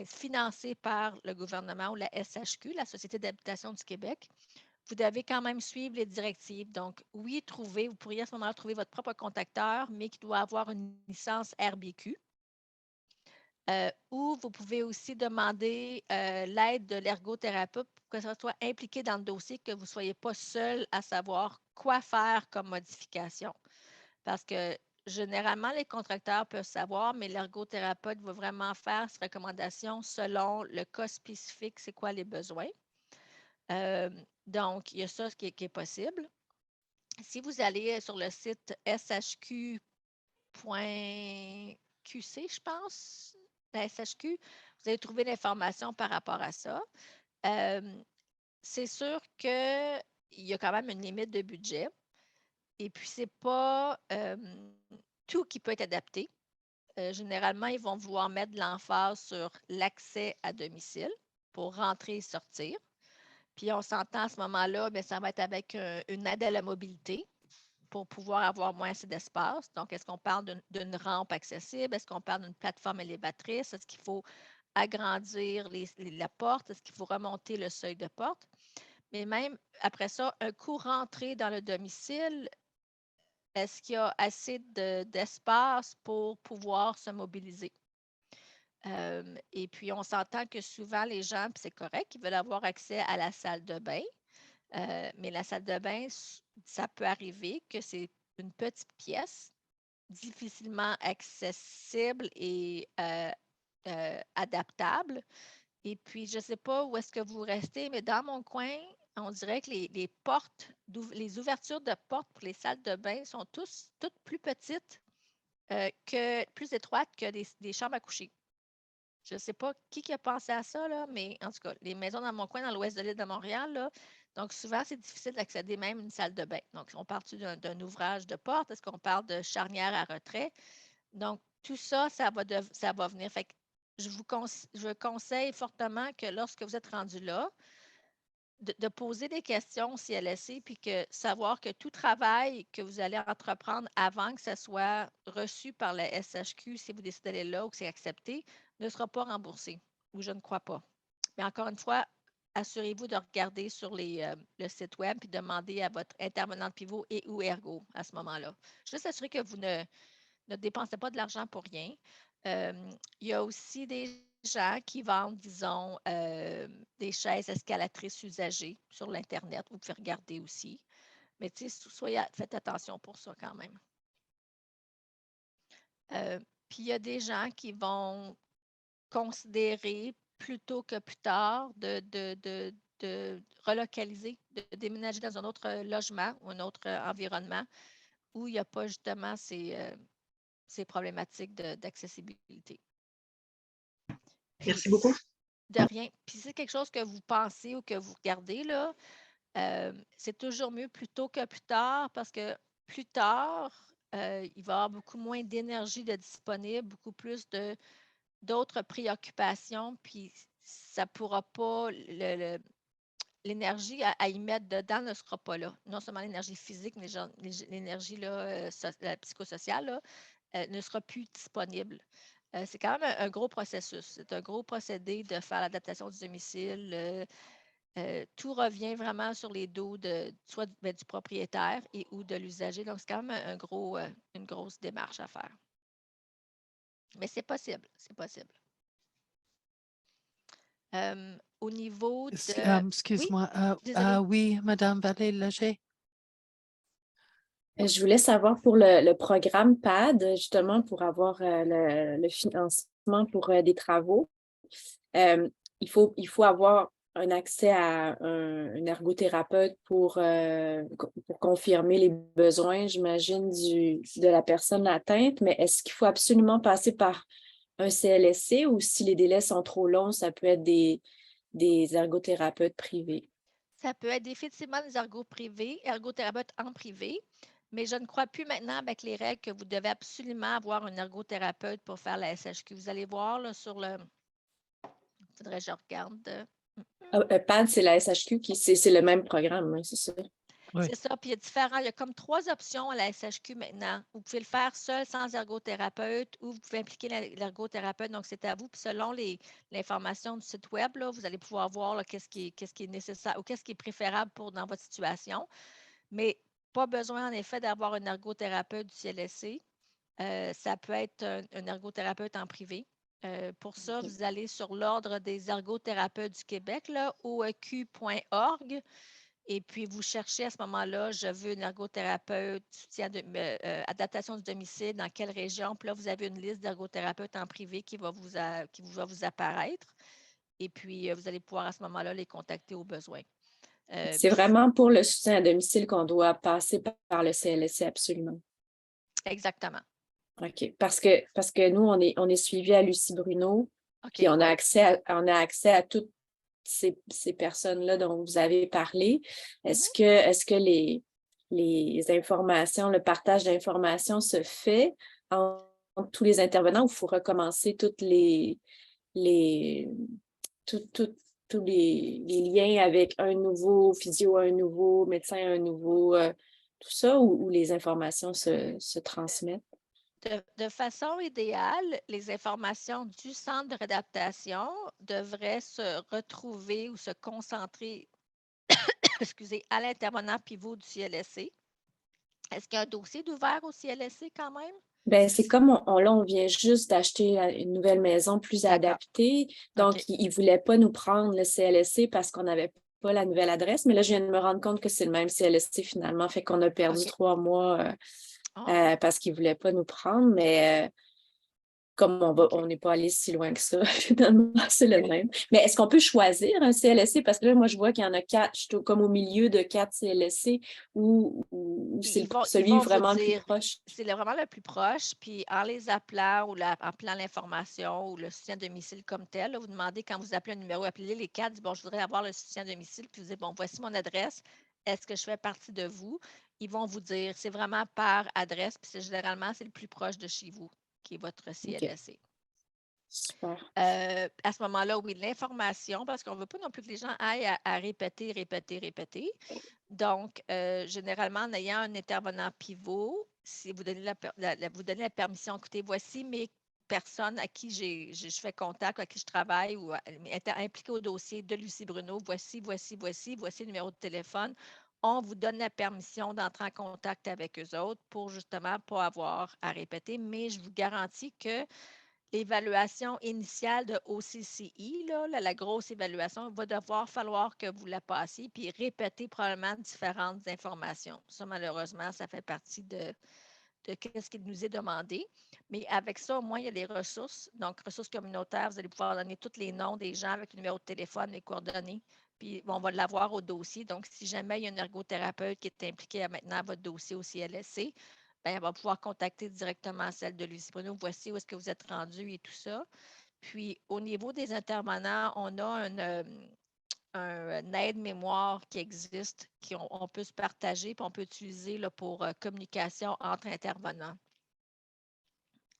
financé par le gouvernement ou la SHQ, la Société d'habitation du Québec, vous devez quand même suivre les directives. Donc, oui, vous pourriez à ce moment-là trouver votre propre contacteur, mais qui doit avoir une licence RBQ. Ou vous pouvez aussi demander l'aide de l'ergothérapeute pour que ça soit impliqué dans le dossier, que vous ne soyez pas seul à savoir quoi faire comme modification. Parce que généralement, les contracteurs peuvent savoir, mais l'ergothérapeute va vraiment faire ses recommandations selon le cas spécifique, c'est quoi les besoins. Donc, il y a ça qui est possible. Si vous allez sur le site shq.qc, je pense, la SHQ, vous allez trouver l'information par rapport à ça. C'est sûr qu'il y a quand même une limite de budget. Et puis, ce n'est pas tout qui peut être adapté. Généralement, ils vont vouloir mettre de l'emphase sur l'accès à domicile pour rentrer et sortir. Puis, on s'entend à ce moment-là, bien, ça va être avec une aide à la mobilité pour pouvoir avoir moins assez d'espace. Donc, est-ce qu'on parle d'une rampe accessible? Est-ce qu'on parle d'une plateforme élévatrice? Est-ce qu'il faut agrandir la porte? Est-ce qu'il faut remonter le seuil de porte? Mais même après ça, un coup rentré dans le domicile, est-ce qu'il y a assez d'espace pour pouvoir se mobiliser? Et puis, on s'entend que souvent, les gens, puis c'est correct, ils veulent avoir accès à la salle de bain. Mais la salle de bain, ça peut arriver que c'est une petite pièce, difficilement accessible et adaptable. Et puis, je ne sais pas où est-ce que vous restez, mais dans mon coin, on dirait que les portes, les ouvertures de portes pour les salles de bain sont toutes plus petites, plus étroites que des chambres à coucher. Je ne sais pas qui a pensé à ça, là, mais en tout cas, les maisons dans mon coin, dans l'ouest de l'île de Montréal, là, donc souvent, c'est difficile d'accéder même à une salle de bain. Donc, on parle d'un ouvrage de porte? Est-ce qu'on parle de charnière à retrait? Donc, tout ça, ça va venir. Fait que je conseille fortement que lorsque vous êtes rendu là, de poser des questions au CLSC, puis que savoir que tout travail que vous allez entreprendre avant que ça soit reçu par la SHQ, si vous décidez d'aller là ou que c'est accepté, ne sera pas remboursé, ou je ne crois pas. Mais encore une fois, assurez-vous de regarder sur le site web et demander à votre intervenante pivot et ou ergo à ce moment-là. Juste assurer que vous ne dépensez pas de l'argent pour rien. Il y a aussi des gens qui vendent, disons, des chaises escalatrices usagées sur l'Internet. Vous pouvez regarder aussi. Mais faites attention pour ça quand même. Puis il y a des gens qui vont considérer plutôt que plus tard de relocaliser, de déménager dans un autre logement ou un autre environnement où il n'y a pas justement ces problématiques d'accessibilité. Merci beaucoup. De rien. Puis si c'est quelque chose que vous pensez ou que vous regardez, là, c'est toujours mieux plus tôt que plus tard parce que plus tard, il va y avoir beaucoup moins d'énergie de disponible, beaucoup plus d'autres préoccupations, puis ça ne pourra pas, l'énergie à y mettre dedans ne sera pas là. Non seulement l'énergie physique, mais l'énergie la psychosociale là, ne sera plus disponible. C'est quand même un gros processus. C'est un gros procédé de faire l'adaptation du domicile. Tout revient vraiment sur les dos soit du propriétaire et ou de l'usager. Donc, c'est quand même une grosse démarche à faire. Mais c'est possible. C'est possible. Au niveau de... Excuse-moi. désolée. Oui, Madame Vallée-Léger. Je voulais savoir pour le programme PAD, justement, pour avoir le financement pour des travaux, il faut avoir un accès à un ergothérapeute pour confirmer les besoins, j'imagine, de la personne atteinte, mais est-ce qu'il faut absolument passer par un CLSC ou si les délais sont trop longs, ça peut être des ergothérapeutes privés? Ça peut être définitivement des ergothérapeutes en privé, mais je ne crois plus maintenant avec les règles que vous devez absolument avoir un ergothérapeute pour faire la SHQ. Vous allez voir là, faudrait que je regarde. PAD, c'est la SHQ, c'est le même programme, hein, c'est ça. Oui. C'est ça, puis il y a différents, il y a comme 3 options à la SHQ maintenant. Vous pouvez le faire seul, sans ergothérapeute, ou vous pouvez impliquer l'ergothérapeute. Donc, c'est à vous. Puis selon l'information du site web, là, vous allez pouvoir voir là, qu'est-ce qui est nécessaire ou qu'est-ce qui est préférable dans votre situation. Mais pas besoin, en effet, d'avoir un ergothérapeute du CLSC. Ça peut être un ergothérapeute en privé. Pour ça, vous allez sur l'Ordre des ergothérapeutes du Québec, là, oeq.org. Et puis, vous cherchez à ce moment-là, je veux une ergothérapeute, soutien adaptation du domicile, dans quelle région. Puis là, vous avez une liste d'ergothérapeutes en privé qui va vous apparaître. Et puis, vous allez pouvoir à ce moment-là les contacter au besoin. C'est vraiment pour le soutien à domicile qu'on doit passer par le CLSC, absolument. Exactement. OK. Parce que nous, on est suivi à Lucie Bruno, puis on a accès à toutes ces personnes-là dont vous avez parlé. Est-ce que les informations, le partage d'informations se fait entre tous les intervenants ou il faut recommencer tous les liens avec un nouveau physio, un nouveau médecin, un nouveau tout ça, ou les informations se transmettent? De façon idéale, les informations du centre de réadaptation devraient se retrouver ou se concentrer excusez, à l'intervenant pivot du CLSC. Est-ce qu'il y a un dossier d'ouvert au CLSC quand même? Bien, c'est comme là, on vient juste d'acheter une nouvelle maison plus adaptée. Donc, ils ne voulaient pas nous prendre le CLSC parce qu'on n'avait pas la nouvelle adresse. Mais là, je viens de me rendre compte que c'est le même CLSC finalement. Fait qu'on a perdu 3 mois parce qu'ils ne voulaient pas nous prendre. Mais comme on n'est pas allé si loin que ça, finalement, c'est le même. Mais est-ce qu'on peut choisir un CLSC? Parce que là, moi, je vois qu'il y en a 4, je suis comme au milieu de 4 CLSC ou c'est celui vraiment le plus proche. C'est vraiment le plus proche. Puis en les appelant ou en appelant l'information ou le soutien à domicile comme tel, là, vous demandez quand vous appelez un numéro, appelez les 4, dites, bon, je voudrais avoir le soutien à domicile, puis vous dites, bon, voici mon adresse. Est-ce que je fais partie de vous? Ils vont vous dire, c'est vraiment par adresse, puis généralement, c'est le plus proche de chez vous qui est votre CLSC. Okay. Super. À ce moment-là, oui, l'information, parce qu'on ne veut pas non plus que les gens aillent à répéter. Donc, généralement, en ayant un intervenant pivot, si vous donnez vous donnez la permission, écoutez, voici mes personnes à qui je fais contact, à qui je travaille ou impliquées au dossier de Lucie Bruno, voici le numéro de téléphone. On vous donne la permission d'entrer en contact avec eux autres pour justement pas avoir à répéter, mais je vous garantis que l'évaluation initiale de OCCI, la grosse évaluation, va falloir que vous la passiez puis répéter probablement différentes informations. Ça, malheureusement, ça fait partie de ce qui nous est demandé. Mais avec ça, au moins, il y a les ressources. Donc, ressources communautaires, vous allez pouvoir donner tous les noms des gens avec le numéro de téléphone, les coordonnées. Puis, on va l'avoir au dossier. Donc, si jamais il y a un ergothérapeute qui est impliqué maintenant à votre dossier au CLSC, bien, elle va pouvoir contacter directement celle de Lucie Bruno. Voici où est-ce que vous êtes rendu et tout ça. Puis, au niveau des intervenants, on a un aide-mémoire qui existe, qu'on peut se partager, puis on peut utiliser là, pour communication entre intervenants.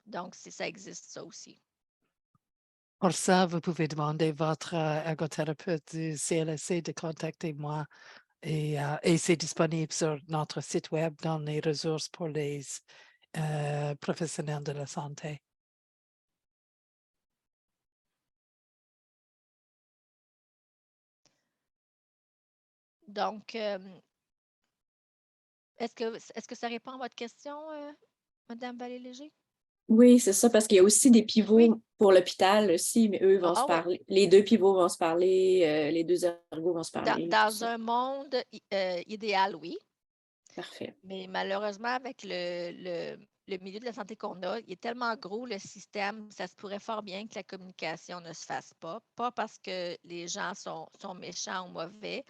Donc, si ça existe, ça aussi. Pour ça, vous pouvez demander votre ergothérapeute du CLSC de contacter moi. Et c'est disponible sur notre site web dans les ressources pour les professionnels de la santé. Donc, est-ce que ça répond à votre question, Mme Vallée-Léger? Oui, c'est ça, parce qu'il y a aussi des pivots pour l'hôpital aussi, mais eux vont se parler. Oui. Les 2 pivots vont se parler, les 2 ergos vont se parler. Dans un monde idéal, oui. Parfait. Mais malheureusement, avec le milieu de la santé qu'on a, il est tellement gros le système, ça se pourrait fort bien que la communication ne se fasse pas. Pas parce que les gens sont méchants ou mauvais,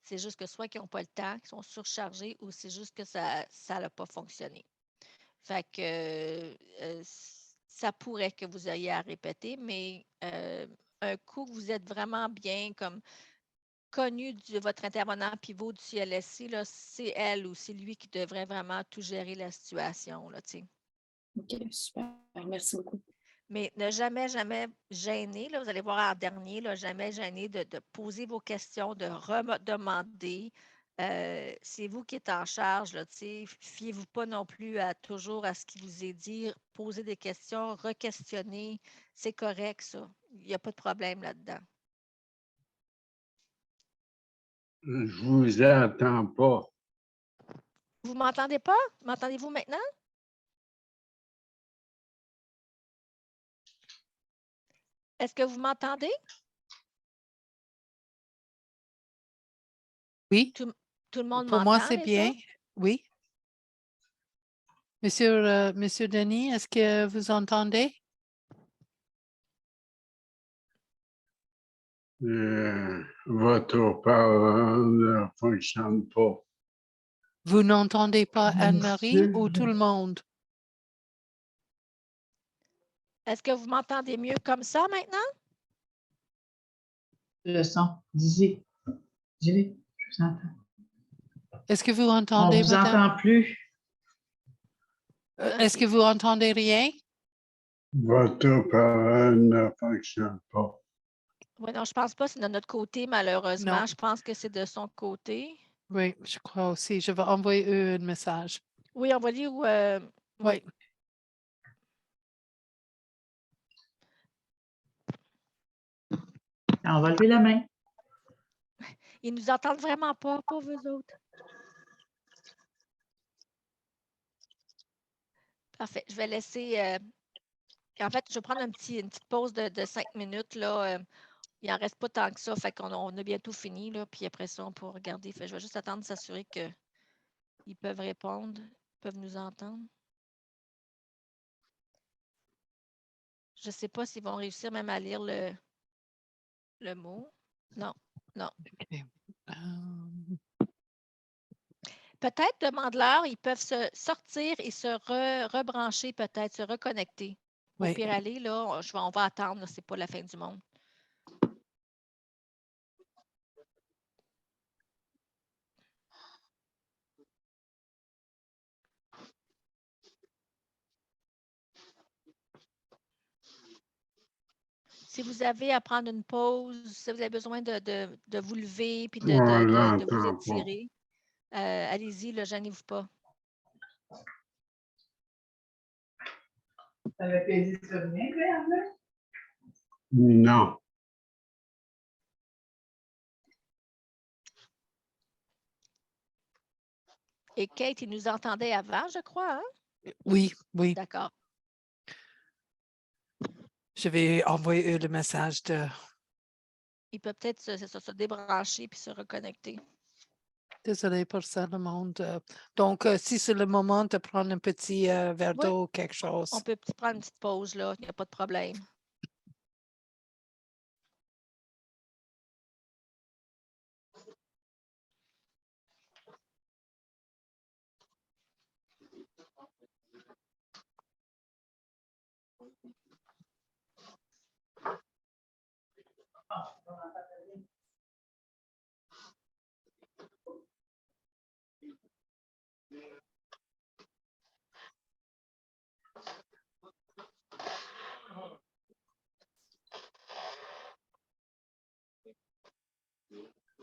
c'est juste que soit qu'ils n'ont pas le temps, qu'ils sont surchargés, ou c'est juste que ça n'a pas fonctionné. Fait que ça pourrait que vous ayez à répéter, mais un coup que vous êtes vraiment bien comme connu de votre intervenant pivot du CLSC, c'est elle ou c'est lui qui devrait vraiment tout gérer la situation. Là, OK, super. Merci beaucoup. Mais ne jamais, jamais gêner. Là, vous allez voir en dernier, là, jamais gêner de poser vos questions, de redemander. C'est vous qui êtes en charge. Là, fiez-vous pas non plus toujours à ce qui vous est dit. Posez des questions, re-questionner. C'est correct, ça. Il n'y a pas de problème là-dedans. Je vous entends pas. Vous m'entendez pas? M'entendez-vous maintenant? Est-ce que vous m'entendez? Oui, Tout le monde pour moi, m'entend, c'est les bien. autres? Oui. Monsieur Denis, est-ce que vous entendez? Votre haut-parleur ne fonctionne pas. Vous n'entendez pas Anne-Marie Monsieur. ou tout le monde? Est-ce que vous m'entendez mieux comme ça maintenant? Le son. Dis-y. Dis-le. Je vous entends. Est-ce que vous On entendez, ne vous madame? entend plus. Est-ce que vous entendez rien? Votre haut-parleur ne fonctionne pas. Oui, non, je ne pense pas que c'est de notre côté, malheureusement. Non. Je pense que c'est de son côté. Oui, je crois aussi. Je vais envoyer eux un message. Oui, envoyez ou. Oui. On va lever la main. Ils nous entendent vraiment pas, pauvres eux autres. Parfait. Je vais laisser. En fait, je vais prendre une petite pause de 5 minutes. Là. Il n'en reste pas tant que ça. Fait qu'on a bientôt fini. Là, puis après ça, on pourra regarder. Fait, je vais juste attendre de s'assurer qu'ils peuvent répondre, peuvent nous entendre. Je ne sais pas s'ils vont réussir même à lire le mot. Non, non. OK. Peut-être, demande-leur, ils peuvent se sortir et se rebrancher, peut-être, se reconnecter. Au Oui. pire aller, là, on va attendre, ce n'est pas la fin du monde. Si vous avez à prendre une pause, si vous avez besoin de vous lever puis On de vous l'entend pas. étirer, allez-y, ne gênez-vous pas. Avec les historiens, Claire? Non. Et Kate, il nous entendait avant, je crois, hein? Oui, oui. D'accord. Je vais envoyer eux le message de. Il peut peut-être se débrancher puis se reconnecter. Désolée pour ça, le monde. Donc, si c'est le moment de prendre un petit verre Oui. d'eau ou quelque chose. On peut prendre une petite pause, là. Il n'y a pas de problème.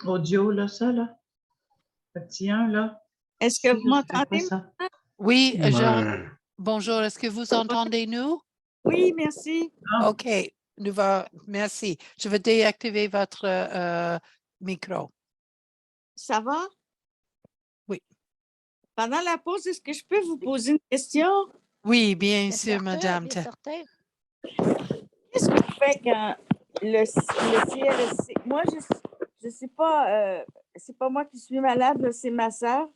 Audio, là, ça, là. Petit 1, là. Est-ce que vous m'entendez? Ça? Oui, Ouais. bonjour. Est-ce que vous entendez nous? Oui, merci. Ah. OK. Merci. Je vais déactiver votre micro. Ça va? Oui. Pendant la pause, est-ce que je peux vous poser une question? Oui, bien Bien sûr, certain, madame. bien certain. Qu'est-ce qu'on fait quand le CLSC... Moi, je sais pas, c'est pas moi qui suis malade, là, c'est ma sœur.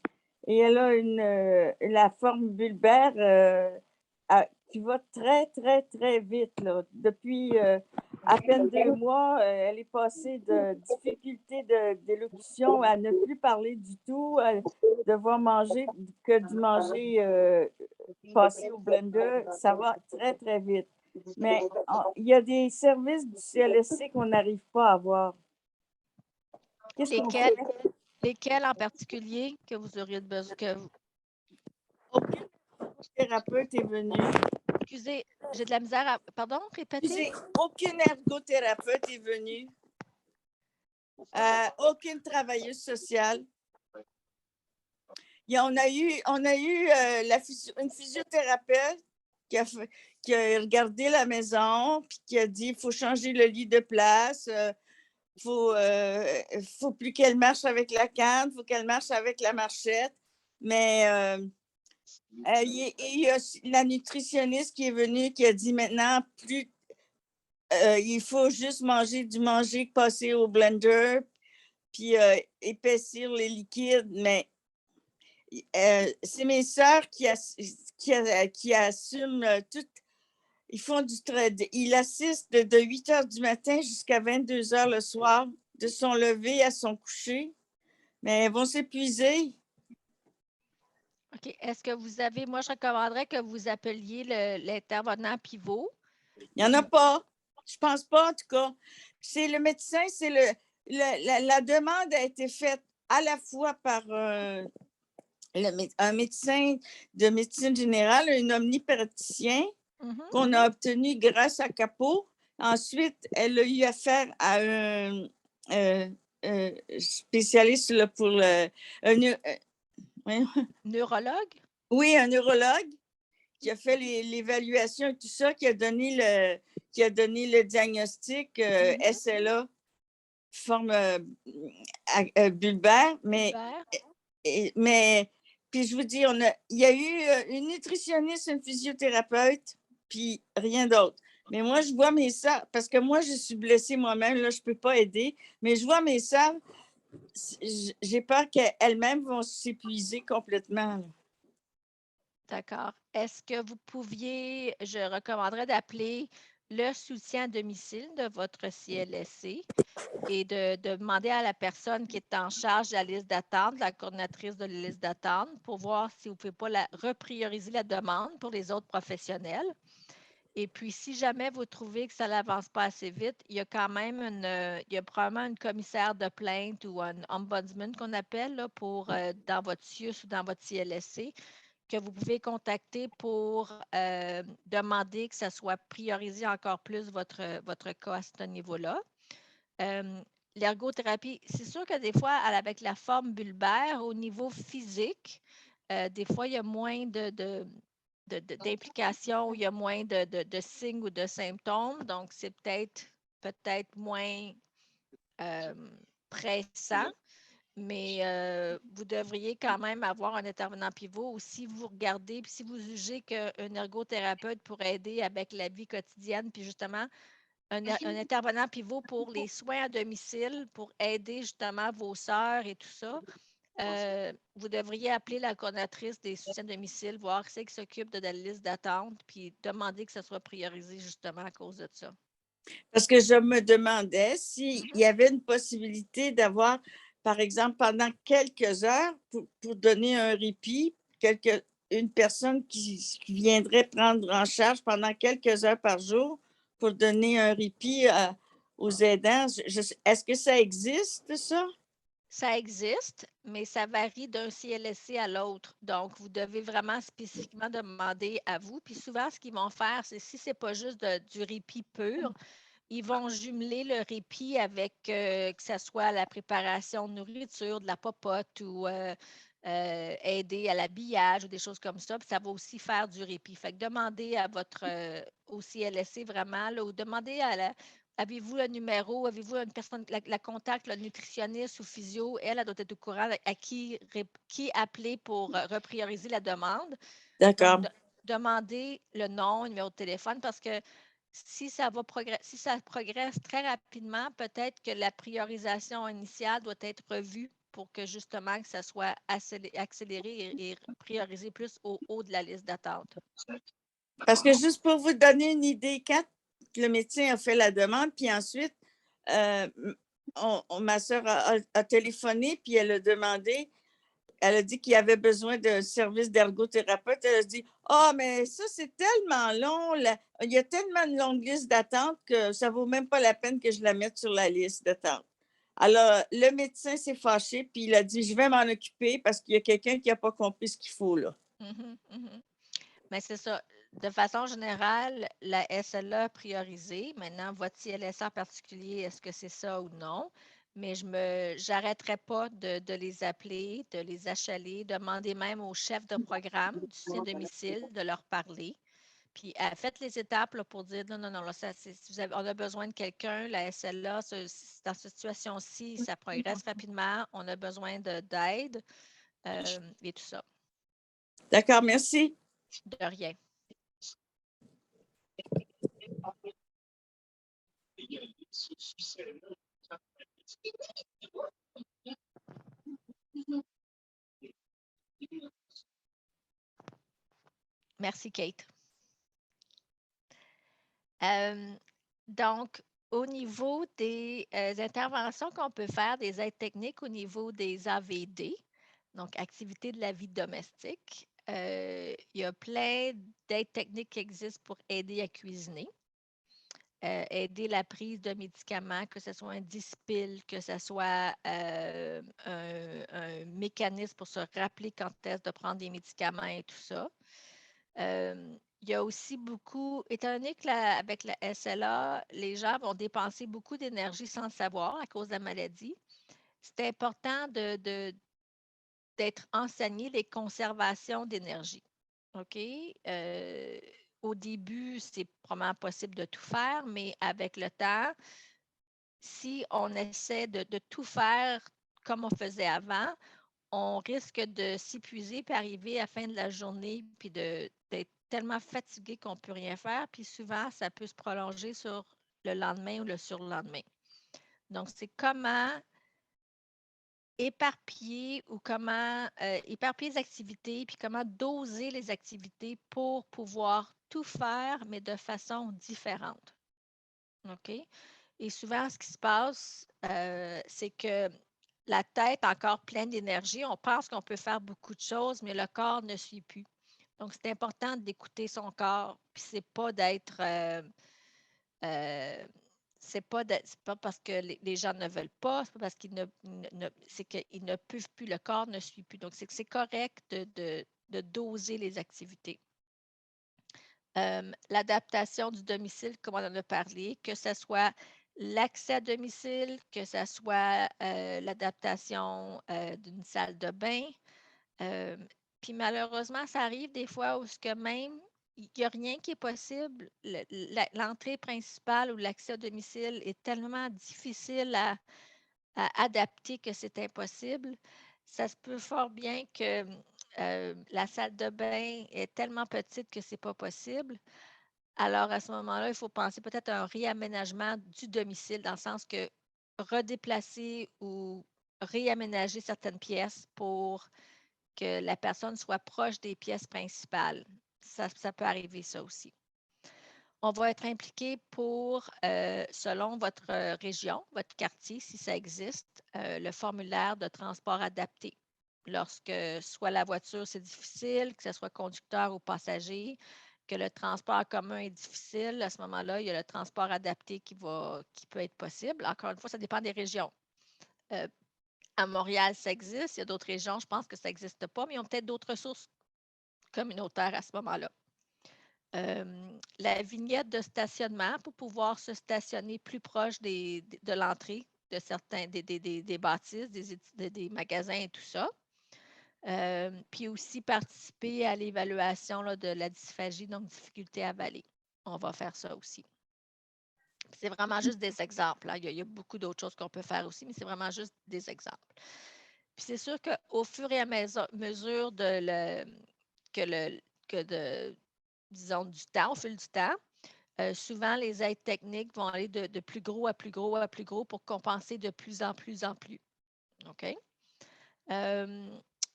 Et elle a la forme bulbaire qui va très, très, très vite. Là. Depuis à peine 2 mois, elle est passée de difficulté d'élocution à ne plus parler du tout, à devoir manger que du manger passé au blender. Ça va très, très vite. Mais il y a des services du CLSC qu'on n'arrive pas à avoir. Qu'est-ce qu'on fait? Lesquels en particulier que vous auriez besoin? Aucun thérapeute est venu. Excusez, j'ai de la misère à... Pardon, répétez? Aucune ergothérapeute est venue. Aucune travailleuse sociale. On a eu une physiothérapeute qui a regardé la maison puis qui a dit il faut changer le lit de place, faut plus qu'elle marche avec la canne, il faut qu'elle marche avec la marchette. Mais il y a la nutritionniste qui est venue qui a dit maintenant il faut juste manger du manger passé au blender puis épaissir les liquides, mais c'est mes sœurs qui assument tout. Ils font ils assistent de 8 heures du matin jusqu'à 22 heures le soir, de son lever à son coucher. Mais elles vont s'épuiser. OK. Est-ce que vous avez... Moi, je recommanderais que vous appeliez l'intervenant pivot. Il n'y en a pas. Je ne pense pas, en tout cas. C'est le médecin, la demande a été faite à la fois par un médecin de médecine générale, un omnipraticien qu'on a obtenu grâce à Capot. Ensuite, elle a eu affaire à un spécialiste pour Neurologue? Oui, un neurologue qui a fait l'évaluation et tout ça, qui a donné le diagnostic SLA, forme bulbaire, mais puis je vous dis, il y a eu une nutritionniste, une physiothérapeute, puis rien d'autre. Mais moi, je vois mes sœurs, parce que moi, je suis blessée moi-même, là, je ne peux pas aider, mais je vois mes sœurs, j'ai peur qu'elles-mêmes vont s'épuiser complètement. Là. D'accord. Est-ce que vous pouviez, je recommanderais d'appeler le soutien à domicile de votre CLSC et de demander à la personne qui est en charge de la liste d'attente, la coordinatrice de la liste d'attente, pour voir si vous ne pouvez pas reprioriser la demande pour les autres professionnels. Et puis, si jamais vous trouvez que ça n'avance pas assez vite, il y a quand même il y a probablement une commissaire de plainte ou un ombudsman qu'on appelle là, dans votre CIUS ou dans votre CLSC que vous pouvez contacter pour demander que ça soit priorisé encore plus votre cas à ce niveau-là. L'ergothérapie, c'est sûr que des fois, avec la forme bulbaire, au niveau physique, des fois, il y a moins d'implications, il y a moins de signes ou de symptômes. Donc, c'est peut-être moins pressant, mais vous devriez quand même avoir un intervenant pivot ou si vous regardez, puis si vous jugez qu'un ergothérapeute pourrait aider avec la vie quotidienne, puis justement, un intervenant pivot pour les soins à domicile, pour aider justement vos sœurs et tout ça. Vous devriez appeler la coordinatrice des soutiens à domicile, voir qui c'est qui s'occupe de la liste d'attente, puis demander que ça soit priorisé justement à cause de ça. Parce que je me demandais s'il y avait une possibilité d'avoir, par exemple, pendant quelques heures, pour donner un répit, une personne qui viendrait prendre en charge pendant quelques heures par jour pour donner un répit aux aidants. Est-ce que ça existe, ça? Ça existe, mais ça varie d'un CLSC à l'autre. Donc, vous devez vraiment spécifiquement demander à vous. Puis souvent, ce qu'ils vont faire, c'est si ce n'est pas juste du répit pur, ils vont jumeler le répit avec que ce soit la préparation de nourriture, de la popote ou aider à l'habillage ou des choses comme ça. Puis ça va aussi faire du répit. Fait que demandez à au CLSC vraiment, là, ou demandez avez-vous le numéro, avez-vous une personne, la contact, le nutritionniste ou physio, elle doit être au courant à qui appeler pour reprioriser la demande. D'accord. Donc, demandez le nom, le numéro de téléphone, parce que si ça progresse très rapidement, peut-être que la priorisation initiale doit être revue pour que justement que ça soit accéléré et priorisé plus au haut de la liste d'attente. Parce que juste pour vous donner une idée, quand le médecin a fait la demande, puis ensuite, ma soeur a téléphoné, puis elle a demandé, elle a dit qu'il avait besoin d'un service d'ergothérapeute. Elle a dit « Ah, mais ça, c'est tellement long. Il y a tellement de longue liste d'attente que ça ne vaut même pas la peine que je la mette sur la liste d'attente. » Alors, le médecin s'est fâché, puis il a dit « Je vais m'en occuper parce qu'il y a quelqu'un qui n'a pas compris ce qu'il faut là. » Mais c'est ça. de façon générale, la SLA priorisée. Maintenant, votre CLSA en particulier, est-ce que c'est ça ou non? Mais je n'arrêterai pas de les appeler, de les achaler, demander même au chef de programme du soutien domicile de leur parler. Puis faites les étapes là, pour dire non, non, non, là, on a besoin de quelqu'un, la SLA, dans cette situation-ci, ça progresse rapidement, on a besoin d'aide et tout ça. D'accord, merci. De rien. Merci, Kate. Donc, au niveau des interventions qu'on peut faire, des aides techniques au niveau des AVD, donc activités de la vie domestique, il y a plein d'aides techniques qui existent pour aider à cuisiner, aider la prise de médicaments, que ce soit un dispil, que ce soit un mécanisme pour se rappeler quand est-ce de prendre des médicaments et tout ça. Il y a aussi beaucoup, étant donné qu'avec la SLA, les gens vont dépenser beaucoup d'énergie sans le savoir à cause de la maladie, c'est important d'être enseigné les conservations d'énergie. OK? Au début, c'est probablement possible de tout faire, mais avec le temps, si on essaie de tout faire comme on faisait avant, on risque de s'épuiser puis arriver à la fin de la journée puis d'être tellement fatigué qu'on ne peut rien faire. Puis souvent, ça peut se prolonger sur le lendemain ou le surlendemain. Donc, c'est comment éparpiller ou comment éparpiller les activités puis comment doser les activités pour pouvoir tout faire, mais de façon différente. OK? Et souvent, ce qui se passe, c'est que la tête encore pleine d'énergie, on pense qu'on peut faire beaucoup de choses, mais le corps ne suit plus. Donc, c'est important d'écouter son corps, puis c'est pas d'être... c'est pas parce que les gens ne veulent pas, c'est pas parce qu'ils c'est qu'ils ne peuvent plus, le corps ne suit plus. Donc, c'est correct de doser les activités. L'adaptation du domicile, comme on en a parlé, que ce soit l'accès à domicile, que ce soit l'adaptation d'une salle de bain. Puis malheureusement, ça arrive des fois où que même il n'y a rien qui est possible. L'entrée principale ou l'accès au domicile est tellement difficile à adapter que c'est impossible. Ça se peut fort bien que la salle de bain est tellement petite que ce n'est pas possible. Alors, à ce moment-là, il faut penser peut-être à un réaménagement du domicile, dans le sens que redéplacer ou réaménager certaines pièces pour que la personne soit proche des pièces principales. Ça peut arriver, ça aussi. On va être impliqué pour, selon votre région, votre quartier, si ça existe, le formulaire de transport adapté. Lorsque soit la voiture, c'est difficile, que ce soit conducteur ou passager, que le transport en commun est difficile, à ce moment-là, il y a le transport adapté qui peut être possible. Encore une fois, ça dépend des régions. À Montréal, ça existe. Il y a d'autres régions, je pense que ça n'existe pas, mais ils ont peut-être d'autres ressources communautaires à ce moment-là. La vignette de stationnement pour pouvoir se stationner plus proche de l'entrée de certains des bâtisses, des magasins et tout ça. Puis aussi participer à l'évaluation de la dysphagie, donc difficulté à avaler. On va faire ça aussi. C'est vraiment juste des exemples. Hein. Il y a beaucoup d'autres choses qu'on peut faire aussi, mais c'est vraiment juste des exemples. Puis c'est sûr qu'au fur et à mesure disons, du temps, au fil du temps, souvent les aides techniques vont aller de plus gros à plus gros à plus gros pour compenser de plus en plus en plus. OK?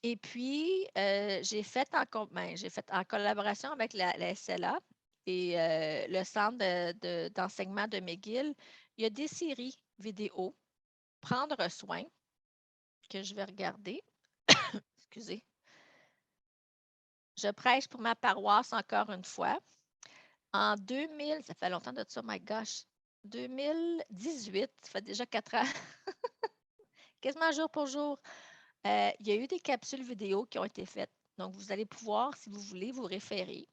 Et puis, j'ai fait en collaboration avec la SLA et le centre d'enseignement de McGill, il y a des séries vidéo, Prendre soin, que je vais regarder. Excusez. Je prêche pour ma paroisse encore une fois. En 2000, ça fait longtemps de ça, my gosh, 2018, ça fait déjà 4 ans, quasiment jour pour jour, il y a eu des capsules vidéo qui ont été faites. Donc, vous allez pouvoir, si vous voulez, vous référer.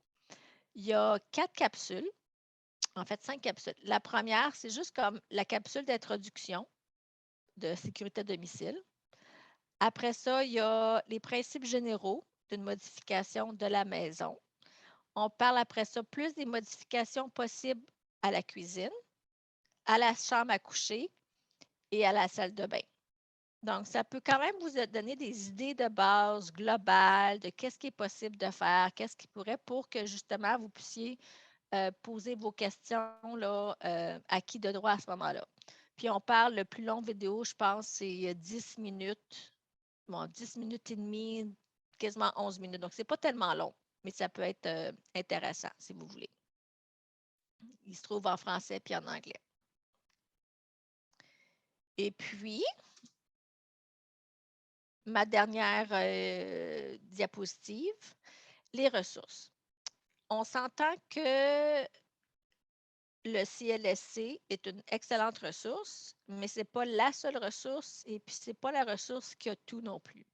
Il y a 4 capsules, en fait 5 capsules. La première, c'est juste comme la capsule d'introduction de sécurité à domicile. Après ça, il y a les principes généraux d'une modification de la maison. On parle après ça plus des modifications possibles à la cuisine, à la chambre à coucher et à la salle de bain. Donc, ça peut quand même vous donner des idées de base globales de qu'est-ce qui est possible de faire, qu'est-ce qui pourrait pour que justement vous puissiez poser vos questions là, à qui de droit à ce moment-là. Puis on parle, le plus long vidéo, je pense, c'est 10 minutes. Bon, 10 minutes et demie, quasiment 11 minutes. Donc, ce n'est pas tellement long, mais ça peut être intéressant si vous voulez. Il se trouve en français puis en anglais. Et puis, ma dernière diapositive, les ressources. On s'entend que le CLSC est une excellente ressource, mais ce n'est pas la seule ressource et puis ce n'est pas la ressource qui a tout non plus.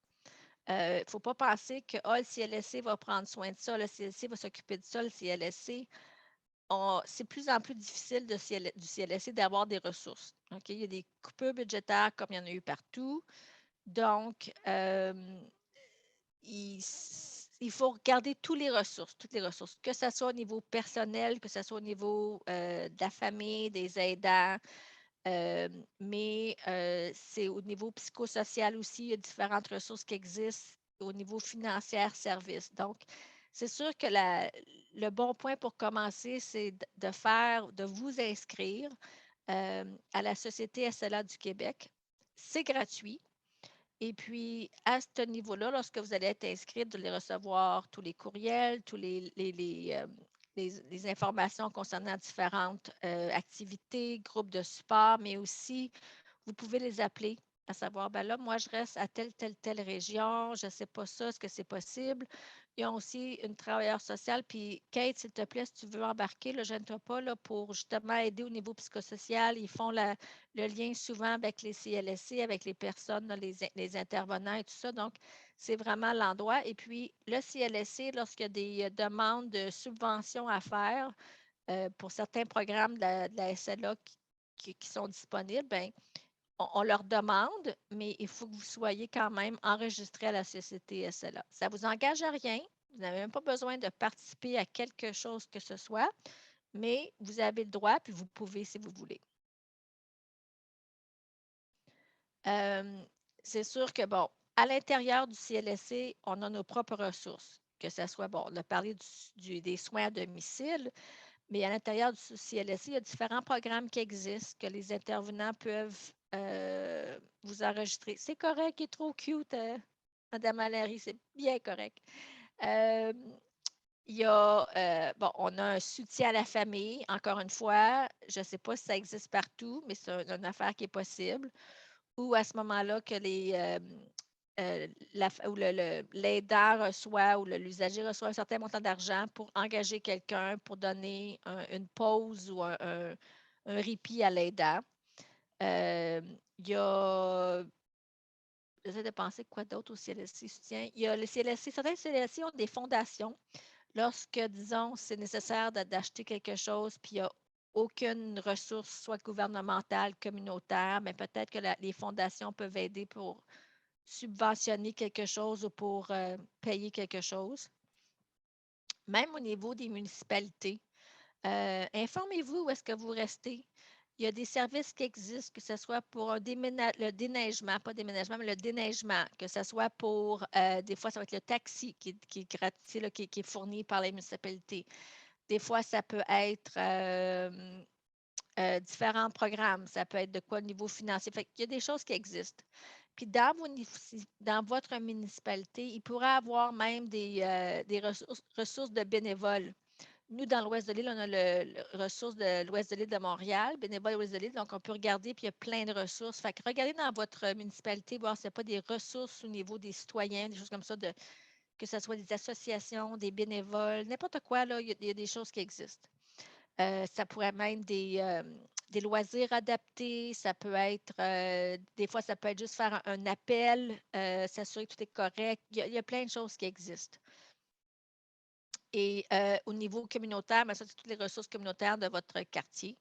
Il ne faut pas penser que le CLSC va prendre soin de ça, le CLSC va s'occuper de ça, le CLSC. C'est de plus en plus difficile du CLSC d'avoir des ressources. Okay? Il y a des coupures budgétaires comme il y en a eu partout. Donc, il faut regarder toutes les ressources, que ce soit au niveau personnel, que ce soit au niveau de la famille, des aidants, mais c'est au niveau psychosocial aussi, il y a différentes ressources qui existent au niveau financier, service. Donc, c'est sûr que le bon point pour commencer, c'est de vous inscrire à la Société SLA du Québec. C'est gratuit. Et puis, à ce niveau-là, lorsque vous allez être inscrit, vous allez recevoir tous les courriels, tous les informations concernant différentes activités, groupes de support, mais aussi, vous pouvez les appeler, à savoir, ben là, moi, je reste à telle région, je ne sais pas ça, est-ce que c'est possible? Ils ont aussi une travailleuse sociale. Puis, Kate, s'il te plaît, si tu veux embarquer, ne gêne-toi pas là, pour justement aider au niveau psychosocial. Ils font le lien souvent avec les CLSC, avec les personnes, là, les intervenants et tout ça. Donc, c'est vraiment l'endroit. Et puis, le CLSC, lorsqu'il y a des demandes de subventions à faire pour certains programmes de la SLA qui sont disponibles, bien, on leur demande, mais il faut que vous soyez quand même enregistré à la Société SLA. Ça ne vous engage à rien. Vous n'avez même pas besoin de participer à quelque chose que ce soit, mais vous avez le droit, puis vous pouvez si vous voulez. C'est sûr que, bon, à l'intérieur du CLSC, on a nos propres ressources, que ce soit, bon, on a parlé des soins à domicile, mais à l'intérieur du CLSC, il y a différents programmes qui existent, que les intervenants peuvent vous enregistrer. C'est correct, il est trop cute, Madame Valérie, c'est bien correct. Il y a, bon, on a un soutien à la famille. Encore une fois, je ne sais pas si ça existe partout, mais c'est une affaire qui est possible. Ou à ce moment-là, que l'aidant reçoit ou l'usager reçoit un certain montant d'argent pour engager quelqu'un, pour donner une pause ou un répit à l'aidant. Il y a, j'essaie de penser quoi d'autre au CLSC soutien. Il y a le CLSC, certains CLSC ont des fondations. Lorsque, disons, c'est nécessaire d'acheter quelque chose, puis il n'y a aucune ressource, soit gouvernementale, communautaire, mais peut-être que les fondations peuvent aider pour subventionner quelque chose ou pour payer quelque chose. Même au niveau des municipalités, informez-vous où est-ce que vous restez. Il y a des services qui existent, que ce soit pour le déneigement, pas déménagement, mais le déneigement, que ce soit pour, des fois, ça va être le taxi qui est gratuit, là, qui est fourni par les municipalités. Des fois, ça peut être différents programmes. Ça peut être de quoi au niveau financier. Fait qu'il y a des choses qui existent. Puis dans votre municipalité, il pourrait avoir même des ressources de bénévoles. Nous, dans l'Ouest de l'île, on a le ressource de l'Ouest de l'île de Montréal, bénévole de l'Ouest de l'île, donc on peut regarder, puis il y a plein de ressources. Fait que regardez dans votre municipalité, voir s'il n'y a pas des ressources au niveau des citoyens, des choses comme ça, que ce soit des associations, des bénévoles, n'importe quoi, là, il y a des choses qui existent. Ça pourrait même des loisirs adaptés, ça peut être, des fois, ça peut être juste faire un appel, s'assurer que tout est correct. Il y a plein de choses qui existent. Et au niveau communautaire, ça, c'est toutes les ressources communautaires de votre quartier,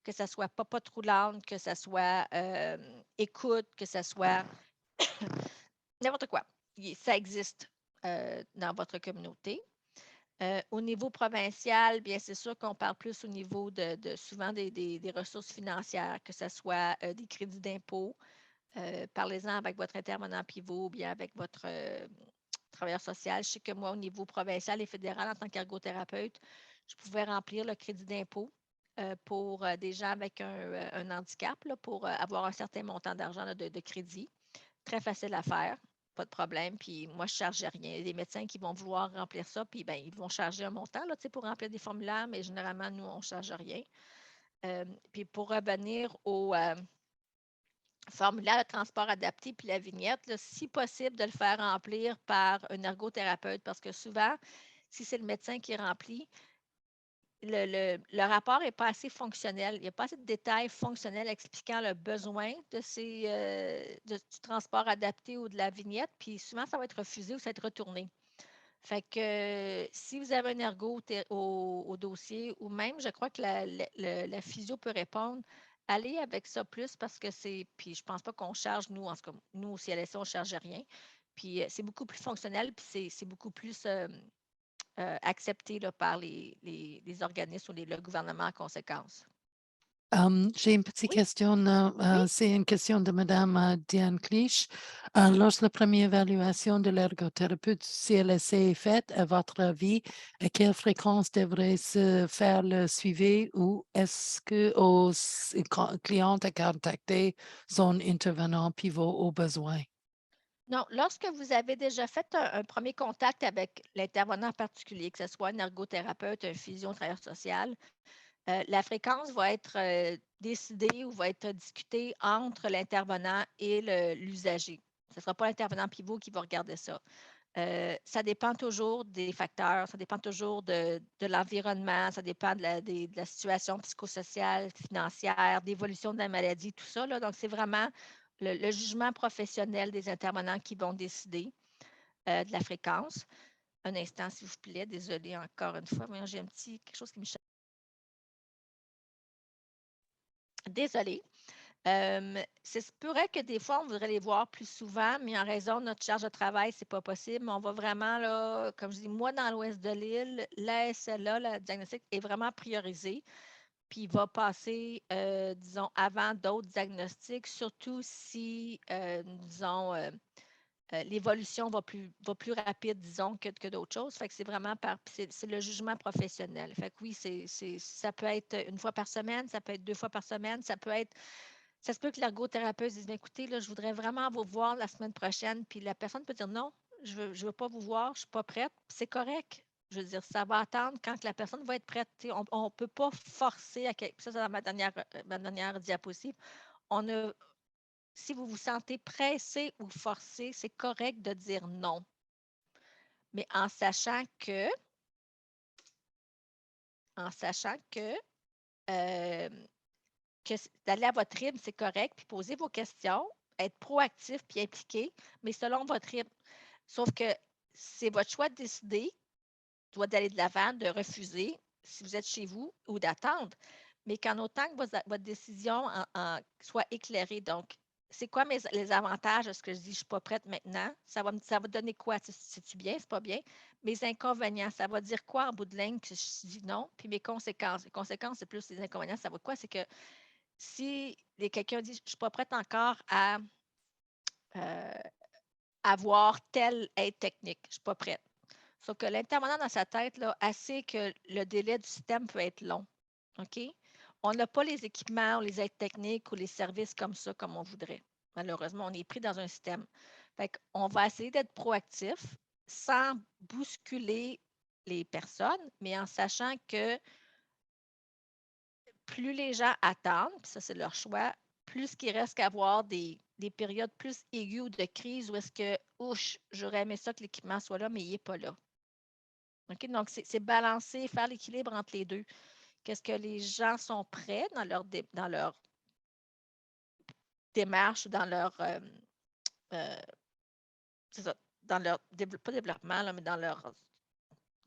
que ce soit Papa Troulante, que ce soit écoute, que ce soit n'importe quoi. Ça existe dans votre communauté. Au niveau provincial, bien, c'est sûr qu'on parle plus au niveau souvent des ressources financières, que ce soit des crédits d'impôt. Parlez-en avec votre intervenant pivot ou bien avec votre travailleur social. Je sais que moi, au niveau provincial et fédéral, en tant qu'ergothérapeute, je pouvais remplir le crédit d'impôt pour des gens avec un handicap, là, pour avoir un certain montant d'argent de crédit. Très facile à faire, pas de problème. Puis moi, je ne charge rien. Il y a des médecins qui vont vouloir remplir ça, puis ben, ils vont charger un montant là, pour remplir des formulaires, mais généralement, nous, on ne charge rien. Puis pour revenir au formulaire de transport adapté puis la vignette, là, si possible, de le faire remplir par un ergothérapeute, parce que souvent, si c'est le médecin qui remplit, le rapport n'est pas assez fonctionnel. Il n'y a pas assez de détails fonctionnels expliquant le besoin du transport adapté ou de la vignette. Puis souvent, ça va être refusé ou ça va être retourné. Fait que si vous avez un ergo au dossier, ou même, je crois que la physio peut répondre, allez avec ça plus parce que c'est. Puis je ne pense pas qu'on charge, nous, en tout cas, nous, au CLSC, on ne charge rien. Puis c'est beaucoup plus fonctionnel, puis c'est beaucoup plus accepté là, par les organismes ou le gouvernement en conséquence. J'ai une petite Oui. question. Oui. C'est une question de Mme Diane Clich. Lorsque la première évaluation de l'ergothérapeute du CLSC est faite, à votre avis, à quelle fréquence devrait se faire le suivi ou est-ce que aux clients à contacter son intervenant pivot au besoin? Non, lorsque vous avez déjà fait un premier contact avec l'intervenant particulier, que ce soit un ergothérapeute, un physio, un travailleur social, la fréquence va être décidée ou va être discutée entre l'intervenant et l'usager. Ce ne sera pas l'intervenant pivot qui va regarder ça. Ça dépend toujours des facteurs, ça dépend toujours de l'environnement, ça dépend de la situation psychosociale, financière, d'évolution de la maladie, tout ça. Là. Donc, c'est vraiment le jugement professionnel des intervenants qui vont décider de la fréquence. Un instant, s'il vous plaît. Désolée encore une fois. J'ai quelque chose qui me chatte. Désolée. C'est pourrait que des fois, on voudrait les voir plus souvent, mais en raison de notre charge de travail, ce n'est pas possible. Mais on va vraiment, là, comme je dis, moi, dans l'ouest de l'île, la SLA, le diagnostic, est vraiment priorisé. Puis il va passer, disons, avant d'autres diagnostics, surtout si, disons, l'évolution va plus rapide, disons, que d'autres choses. Fait que c'est vraiment c'est le jugement professionnel. Fait que oui, ça peut être une fois par semaine, ça peut être 2 fois par semaine, ça se peut que l'ergothérapeute dise, écoutez, là, je voudrais vraiment vous voir la semaine prochaine. Puis la personne peut dire, non, je ne veux pas vous voir, je ne suis pas prête. C'est correct. Je veux dire, ça va attendre quand la personne va être prête. On ne peut pas forcer à quelque chose. Ça, c'est dans ma dernière diapositive. Si vous vous sentez pressé ou forcé, c'est correct de dire non. Mais en sachant que d'aller à votre rythme, c'est correct, puis poser vos questions, être proactif puis impliqué, mais selon votre rythme. Sauf que c'est votre choix de décider, soit d'aller de l'avant, de refuser, si vous êtes chez vous, ou d'attendre. Mais qu'en autant que votre décision soit éclairée. Donc, c'est quoi les avantages de ce que je dis, je ne suis pas prête maintenant? Ça va donner quoi? C'est-tu bien, c'est pas bien? Mes inconvénients, ça va dire quoi en bout de ligne que je dis non? Puis mes conséquences. Les conséquences, c'est plus les inconvénients. Ça va quoi? C'est que si quelqu'un dit, je ne suis pas prête encore à avoir telle aide technique, je ne suis pas prête. Sauf que l'intervenant dans sa tête, là, assez que le délai du système peut être long. OK? On n'a pas les équipements ou les aides techniques ou les services comme ça, comme on voudrait. Malheureusement, on est pris dans un système. Fait qu'on va essayer d'être proactif sans bousculer les personnes, mais en sachant que plus les gens attendent, puis ça, c'est leur choix, plus qu'il reste qu'à avoir des périodes plus aiguës de crise où est-ce que, ouch, j'aurais aimé ça que l'équipement soit là, mais il n'est pas là. OK? Donc, c'est balancer, faire l'équilibre entre les deux. Qu'est-ce que les gens sont prêts dans leur démarche, dans leur, c'est ça, dans leur pas développement, là, mais dans leur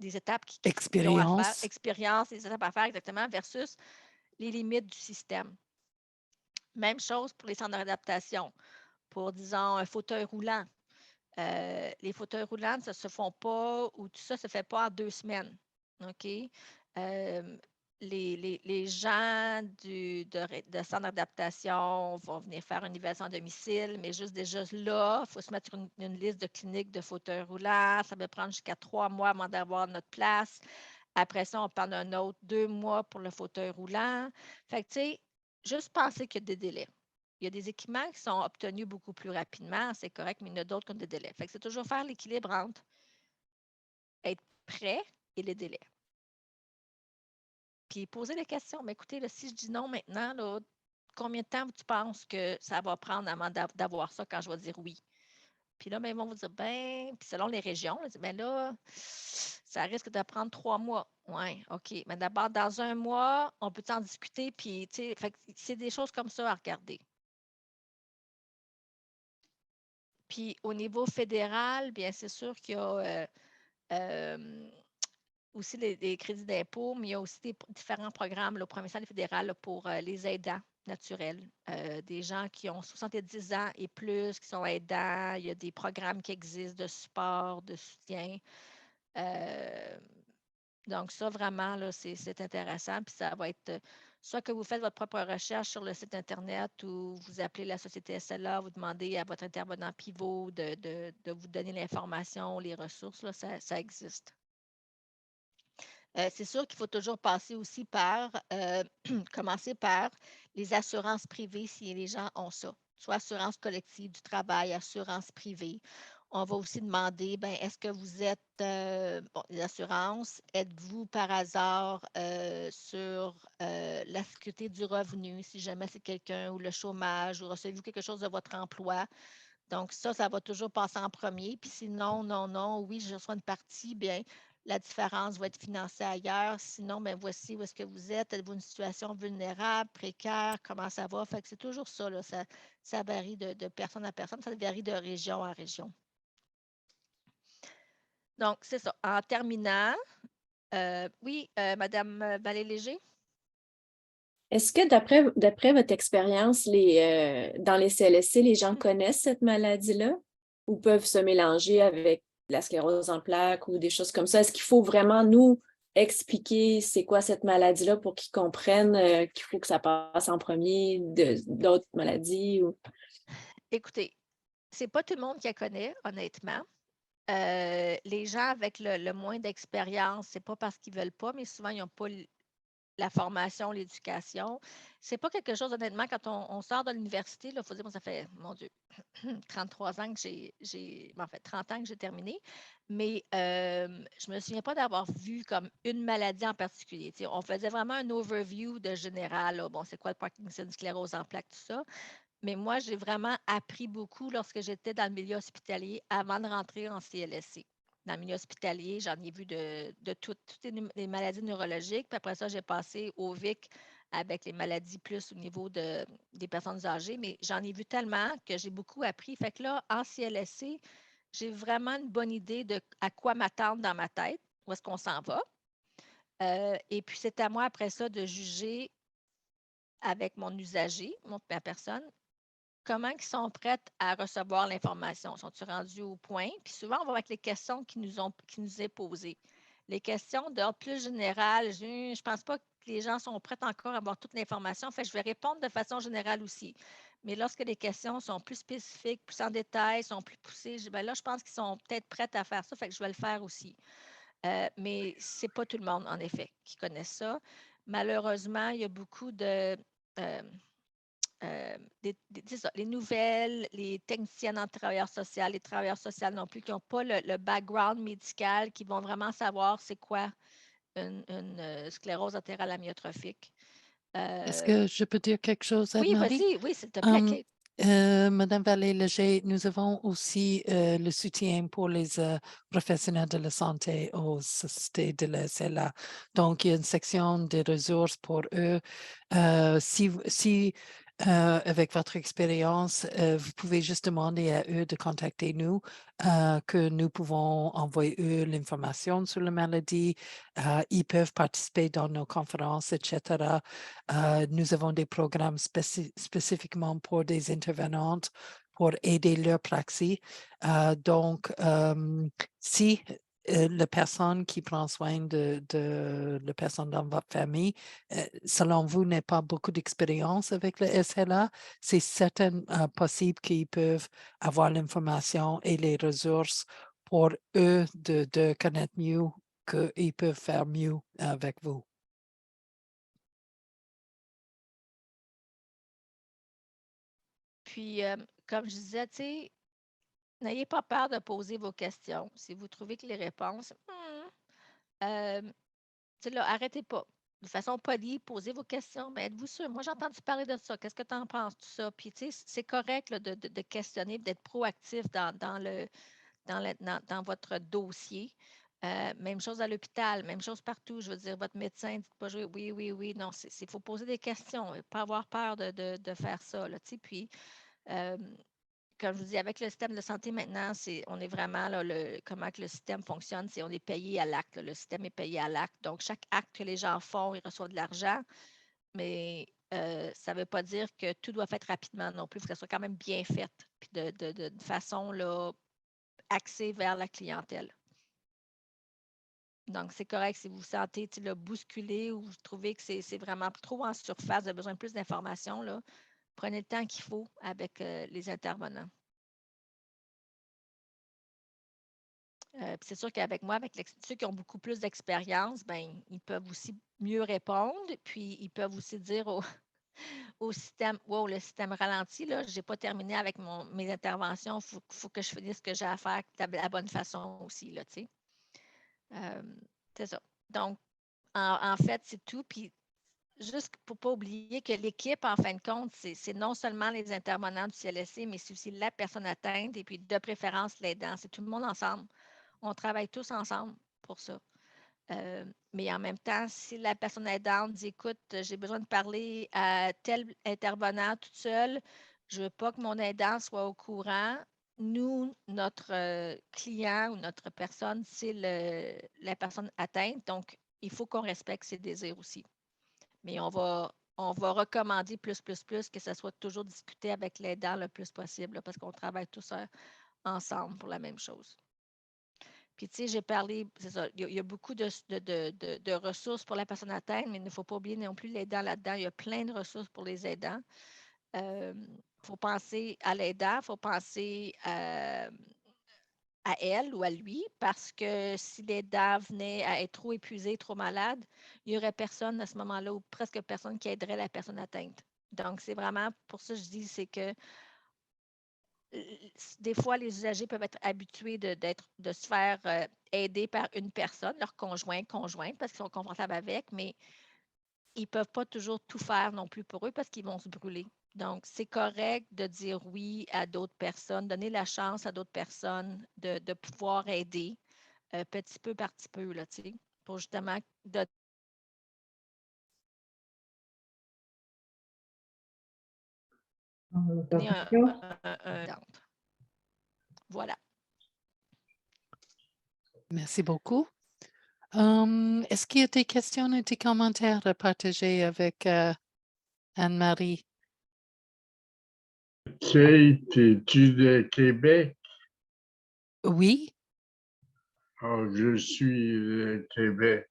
des étapes qu'ils ont à faire, Expérience. expérience, des étapes à faire exactement, versus les limites du système. Même chose pour les centres d'adaptation. Pour, disons, un fauteuil roulant. Les fauteuils roulants, ça ne se font pas, ou tout ça ne se fait pas en 2 semaines. OK? Les gens de centre d'adaptation vont venir faire une évaluation à domicile, mais juste déjà là, il faut se mettre une liste de cliniques de fauteuils roulants. Ça peut prendre jusqu'à 3 mois avant d'avoir notre place. Après ça, on parle d'un autre 2 mois pour le fauteuil roulant. Fait que, tu sais, juste penser qu'il y a des délais. Il y a des équipements qui sont obtenus beaucoup plus rapidement, c'est correct, mais il y en a d'autres qui ont des délais. Fait que c'est toujours faire l'équilibre entre être prêt et les délais. Puis poser des questions. Mais écoutez, là, si je dis non maintenant, là, combien de temps tu penses que ça va prendre avant d'avoir ça quand je vais dire oui? Puis là, ben, ils vont vous dire, ben, puis selon les régions, ben là, ça risque de prendre 3 mois. Oui, OK. Mais d'abord, dans 1 mois, on peut en discuter, puis, tu sais, c'est des choses comme ça à regarder. Puis au niveau fédéral, bien, c'est sûr qu'il y a aussi les crédits d'impôt, mais il y a aussi différents programmes là, au provincial et fédéral là, pour les aidants naturels, des gens qui ont 70 ans et plus, qui sont aidants. Il y a des programmes qui existent de support, de soutien. Donc, ça, vraiment, là, c'est intéressant. Puis ça va être soit que vous faites votre propre recherche sur le site Internet ou vous appelez la société SLA, vous demandez à votre intervenant pivot de vous donner l'information, les ressources, là, ça existe. C'est sûr qu'il faut toujours passer aussi par, commencer par les assurances privées si les gens ont ça, soit assurance collective du travail, assurance privée. On va aussi demander, ben, est-ce que vous êtes, bon, les assurances, êtes-vous par hasard sur la sécurité du revenu, si jamais c'est quelqu'un, ou le chômage, ou recevez-vous quelque chose de votre emploi? Donc, ça va toujours passer en premier. Puis sinon, non, oui, je reçois une partie, bien, la différence va être financée ailleurs. Sinon, bien, voici où est-ce que vous êtes. Êtes-vous une situation vulnérable, précaire? Comment ça va? Fait que c'est toujours ça, là. Ça varie de personne à personne. Ça varie de région à région. Donc, c'est ça. En terminant, oui, Madame Vallée-Léger? Est-ce que d'après votre expérience, dans les CLSC, les gens connaissent cette maladie-là ou peuvent se mélanger avec la sclérose en plaques ou des choses comme ça? Est-ce qu'il faut vraiment nous expliquer c'est quoi cette maladie-là pour qu'ils comprennent qu'il faut que ça passe en premier d'autres maladies? Écoutez, c'est pas tout le monde qui la connaît, honnêtement. Les gens avec le moins d'expérience, c'est pas parce qu'ils veulent pas, mais souvent, ils n'ont pas la formation, l'éducation. C'est pas quelque chose, honnêtement, quand on sort de l'université, il faut dire, moi, ça fait, mon Dieu, 33 ans que en fait, 30 ans que j'ai terminé, mais je me souviens pas d'avoir vu comme une maladie en particulier. Tu sais, on faisait vraiment un overview de général, là. Bon, c'est quoi le Parkinson, sclérose en plaques, tout ça. Mais moi, j'ai vraiment appris beaucoup lorsque j'étais dans le milieu hospitalier avant de rentrer en CLSC. Dans le milieu hospitalier, j'en ai vu de toutes les maladies neurologiques. Puis après ça, j'ai passé au VIC avec les maladies plus au niveau des personnes âgées. Mais j'en ai vu tellement que j'ai beaucoup appris. Fait que là, en CLSC, j'ai vraiment une bonne idée de à quoi m'attendre dans ma tête, où est-ce qu'on s'en va. Et puis, c'est à moi, après ça, de juger avec mon usager, ma personne, comment ils sont prêts à recevoir l'information? Sont-ils rendus au point? Puis souvent, on va avec les questions qui nous est posées. Les questions d'ordre plus général, je ne pense pas que les gens sont prêts encore à avoir toute l'information. En fait, je vais répondre de façon générale aussi. Mais lorsque les questions sont plus spécifiques, plus en détail, sont plus poussées, là, je pense qu'ils sont peut-être prêts à faire ça, fait que je vais le faire aussi. Mais ce n'est pas tout le monde, en effet, qui connaît ça. Malheureusement, il y a beaucoup de... les nouvelles, les techniciennes en travailleurs sociaux, les travailleurs sociaux non plus, qui n'ont pas le background médical, qui vont vraiment savoir c'est quoi une sclérose latérale amyotrophique. Est-ce que je peux dire quelque chose, Oui, Anne-Marie? vas-y, oui, s'il te plaît, Kate. Madame Vallée-Léger, nous avons aussi le soutien pour les professionnels de la santé aux sociétés de la SLA. Donc, il y a une section de ressources pour eux. Si avec votre expérience, vous pouvez juste demander à eux de contacter nous, que nous pouvons envoyer eux l'information sur la maladie. Ils peuvent participer dans nos conférences, etc. Nous avons des programmes spécifiquement pour des intervenantes pour aider leur praxis. Donc, si la personne qui prend soin de la personne dans votre famille, selon vous, n'a pas beaucoup d'expérience avec le SLA, c'est certainement possible qu'ils peuvent avoir l'information et les ressources pour eux de connaître mieux, qu'ils peuvent faire mieux avec vous. Puis, comme je disais, tu sais, n'ayez pas peur de poser vos questions. Si vous trouvez que les réponses, tu sais, là, arrêtez pas. De façon polie, posez vos questions. Mais êtes-vous sûr? Moi, j'ai entendu parler de ça. Qu'est-ce que tu en penses, tout ça? Puis, tu sais, c'est correct là, de questionner, d'être proactif dans votre dossier. Même chose à l'hôpital, même chose partout. Je veux dire, votre médecin, dites pas oui, oui, oui. Non, il faut poser des questions, pas avoir peur de faire ça. Là, tu sais. Puis, comme je vous dis, avec le système de santé maintenant, on est vraiment là, comment que le système fonctionne, c'est on est payé à l'acte. Le système est payé à l'acte. Donc, chaque acte que les gens font, ils reçoivent de l'argent, mais ça ne veut pas dire que tout doit être fait rapidement non plus. Il faut que ça soit quand même bien fait, puis de façon là, axée vers la clientèle. Donc, c'est correct si vous vous sentez le bousculé ou vous trouvez que c'est vraiment trop en surface, vous avez besoin de plus d'informations, là, prenez le temps qu'il faut avec les intervenants. C'est sûr qu'avec moi, avec ceux qui ont beaucoup plus d'expérience, ben, ils peuvent aussi mieux répondre, puis ils peuvent aussi dire au système, wow, le système ralentit, là, je n'ai pas terminé avec mes interventions, il faut que je finisse ce que j'ai à faire de la bonne façon aussi, là, tu sais. C'est ça. Donc, en fait, c'est tout. Puis, juste pour ne pas oublier que l'équipe, en fin de compte, c'est non seulement les intervenants du CLSC, mais c'est aussi la personne atteinte et puis de préférence l'aidant. C'est tout le monde ensemble. On travaille tous ensemble pour ça. Mais en même temps, si la personne aidante dit, écoute, j'ai besoin de parler à tel intervenant toute seule, je ne veux pas que mon aidant soit au courant. Nous, notre client ou notre personne, c'est la personne atteinte. Donc, il faut qu'on respecte ses désirs aussi. Mais on va recommander plus que ça soit toujours discuté avec l'aidant le plus possible là, parce qu'on travaille tous ensemble pour la même chose. Puis, tu sais, j'ai parlé, c'est ça, il y a beaucoup de ressources pour la personne atteinte, mais il ne faut pas oublier non plus l'aidant là-dedans. Il y a plein de ressources pour les aidants. Il faut penser à l'aidant, il faut penser à elle ou à lui, parce que si l'aidant venait à être trop épuisé, trop malade, il n'y aurait personne à ce moment-là ou presque personne qui aiderait la personne atteinte. Donc, c'est vraiment pour ça que je dis, c'est que des fois, les usagers peuvent être habitués de se faire aider par une personne, leur conjointe, parce qu'ils sont confortables avec, mais ils ne peuvent pas toujours tout faire non plus pour eux parce qu'ils vont se brûler. Donc, c'est correct de dire oui à d'autres personnes, donner la chance à d'autres personnes de pouvoir aider petit peu par petit peu, là, tu sais, pour justement donner voilà. Merci beaucoup. Est-ce qu'il y a des questions et des commentaires à partager avec Anne-Marie? Kate, es-tu de Québec? Oui. Oh, je suis de Québec.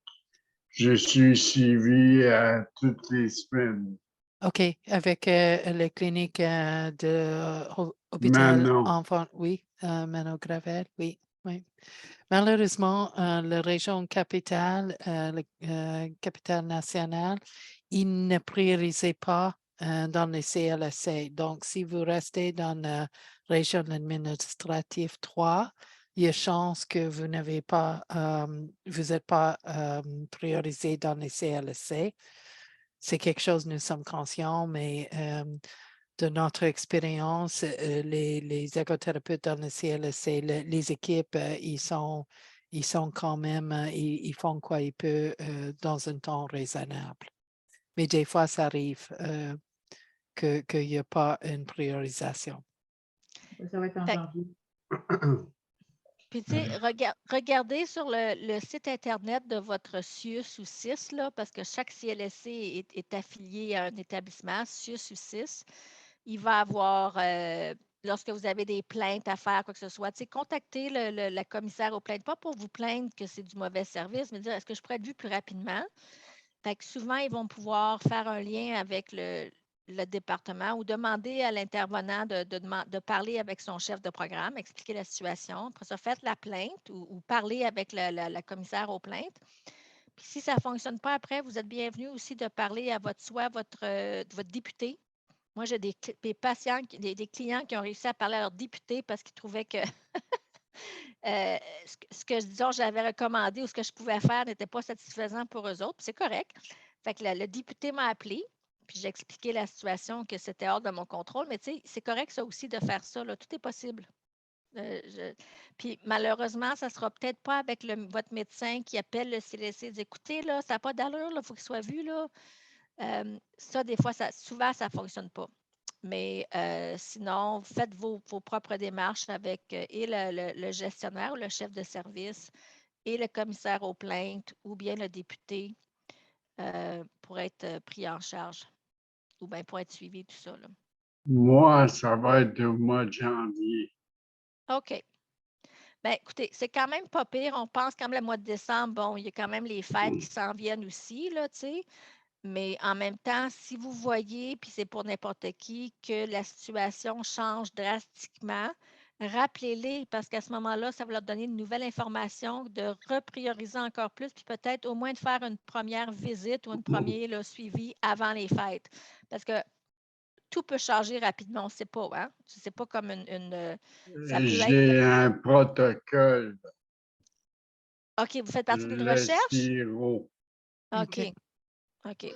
Je suis suivi à toutes les semaines. OK. Avec les cliniques de l'hôpital Manon. enfant. Oui. Manon Gravel. Oui. Oui. Malheureusement, la région capitale, la capitale nationale, il ne priorisait pas dans les CLSC. Donc, si vous restez dans la région administrative 3, il y a chance que vous n'avez pas, vous n'êtes pas priorisé dans les CLSC. C'est quelque chose, nous sommes conscients, mais de notre expérience, les ergothérapeutes dans le CLSC, les équipes, ils sont quand même, ils font quoi ils peuvent dans un temps raisonnable. Mais des fois, ça arrive. qu'il n'y a pas une priorisation. Ça va être en Fait- janvier. Puis, tu sais, regardez sur le site Internet de votre CIUS ou CIS, là, parce que chaque CLSC est affilié à un établissement, CIUS ou CIS. Il va avoir, lorsque vous avez des plaintes à faire, quoi que ce soit, tu sais, contactez la commissaire aux plaintes, pas pour vous plaindre que c'est du mauvais service, mais dire est-ce que je pourrais être vue plus rapidement? Fait que souvent, ils vont pouvoir faire un lien avec le département ou demander à l'intervenant de parler avec son chef de programme, expliquer la situation. Après ça, faites la plainte ou parler avec la commissaire aux plaintes. Puis si ça ne fonctionne pas après, vous êtes bienvenu aussi de parler à votre député. Moi, j'ai des patients, des clients qui ont réussi à parler à leur député parce qu'ils trouvaient que ce que disons, j'avais recommandé ou ce que je pouvais faire n'était pas satisfaisant pour eux autres. Puis c'est correct. Fait que le député m'a appelé, puis j'ai expliqué la situation, que c'était hors de mon contrôle. Mais tu sais, c'est correct ça aussi de faire ça. Là. Tout est possible. Puis malheureusement, ça ne sera peut-être pas avec votre médecin qui appelle le CLSC et dit écoutez, là, ça n'a pas d'allure, il faut qu'il soit vu. Là. Ça, des fois, souvent, ça ne fonctionne pas. Mais sinon, faites vos propres démarches avec et le gestionnaire ou le chef de service et le commissaire aux plaintes ou bien le député pour être pris en charge ou bien pour être suivi, tout ça. Là. Moi, ça va être au mois de janvier. OK. Bien, écoutez, c'est quand même pas pire. On pense quand même le mois de décembre, bon, il y a quand même les fêtes qui s'en viennent aussi, là, tu sais. Mais en même temps, si vous voyez, puis c'est pour n'importe qui, que la situation change drastiquement, rappelez-les parce qu'à ce moment-là, ça va leur donner une nouvelle information, de reprioriser encore plus, puis peut-être au moins de faire une première visite ou un premier suivi avant les fêtes. Parce que tout peut changer rapidement, on ne sait pas, hein? C'est pas comme ça peut être. J'ai un protocole, OK, vous faites partie d'une le recherche? sirop. OK. OK.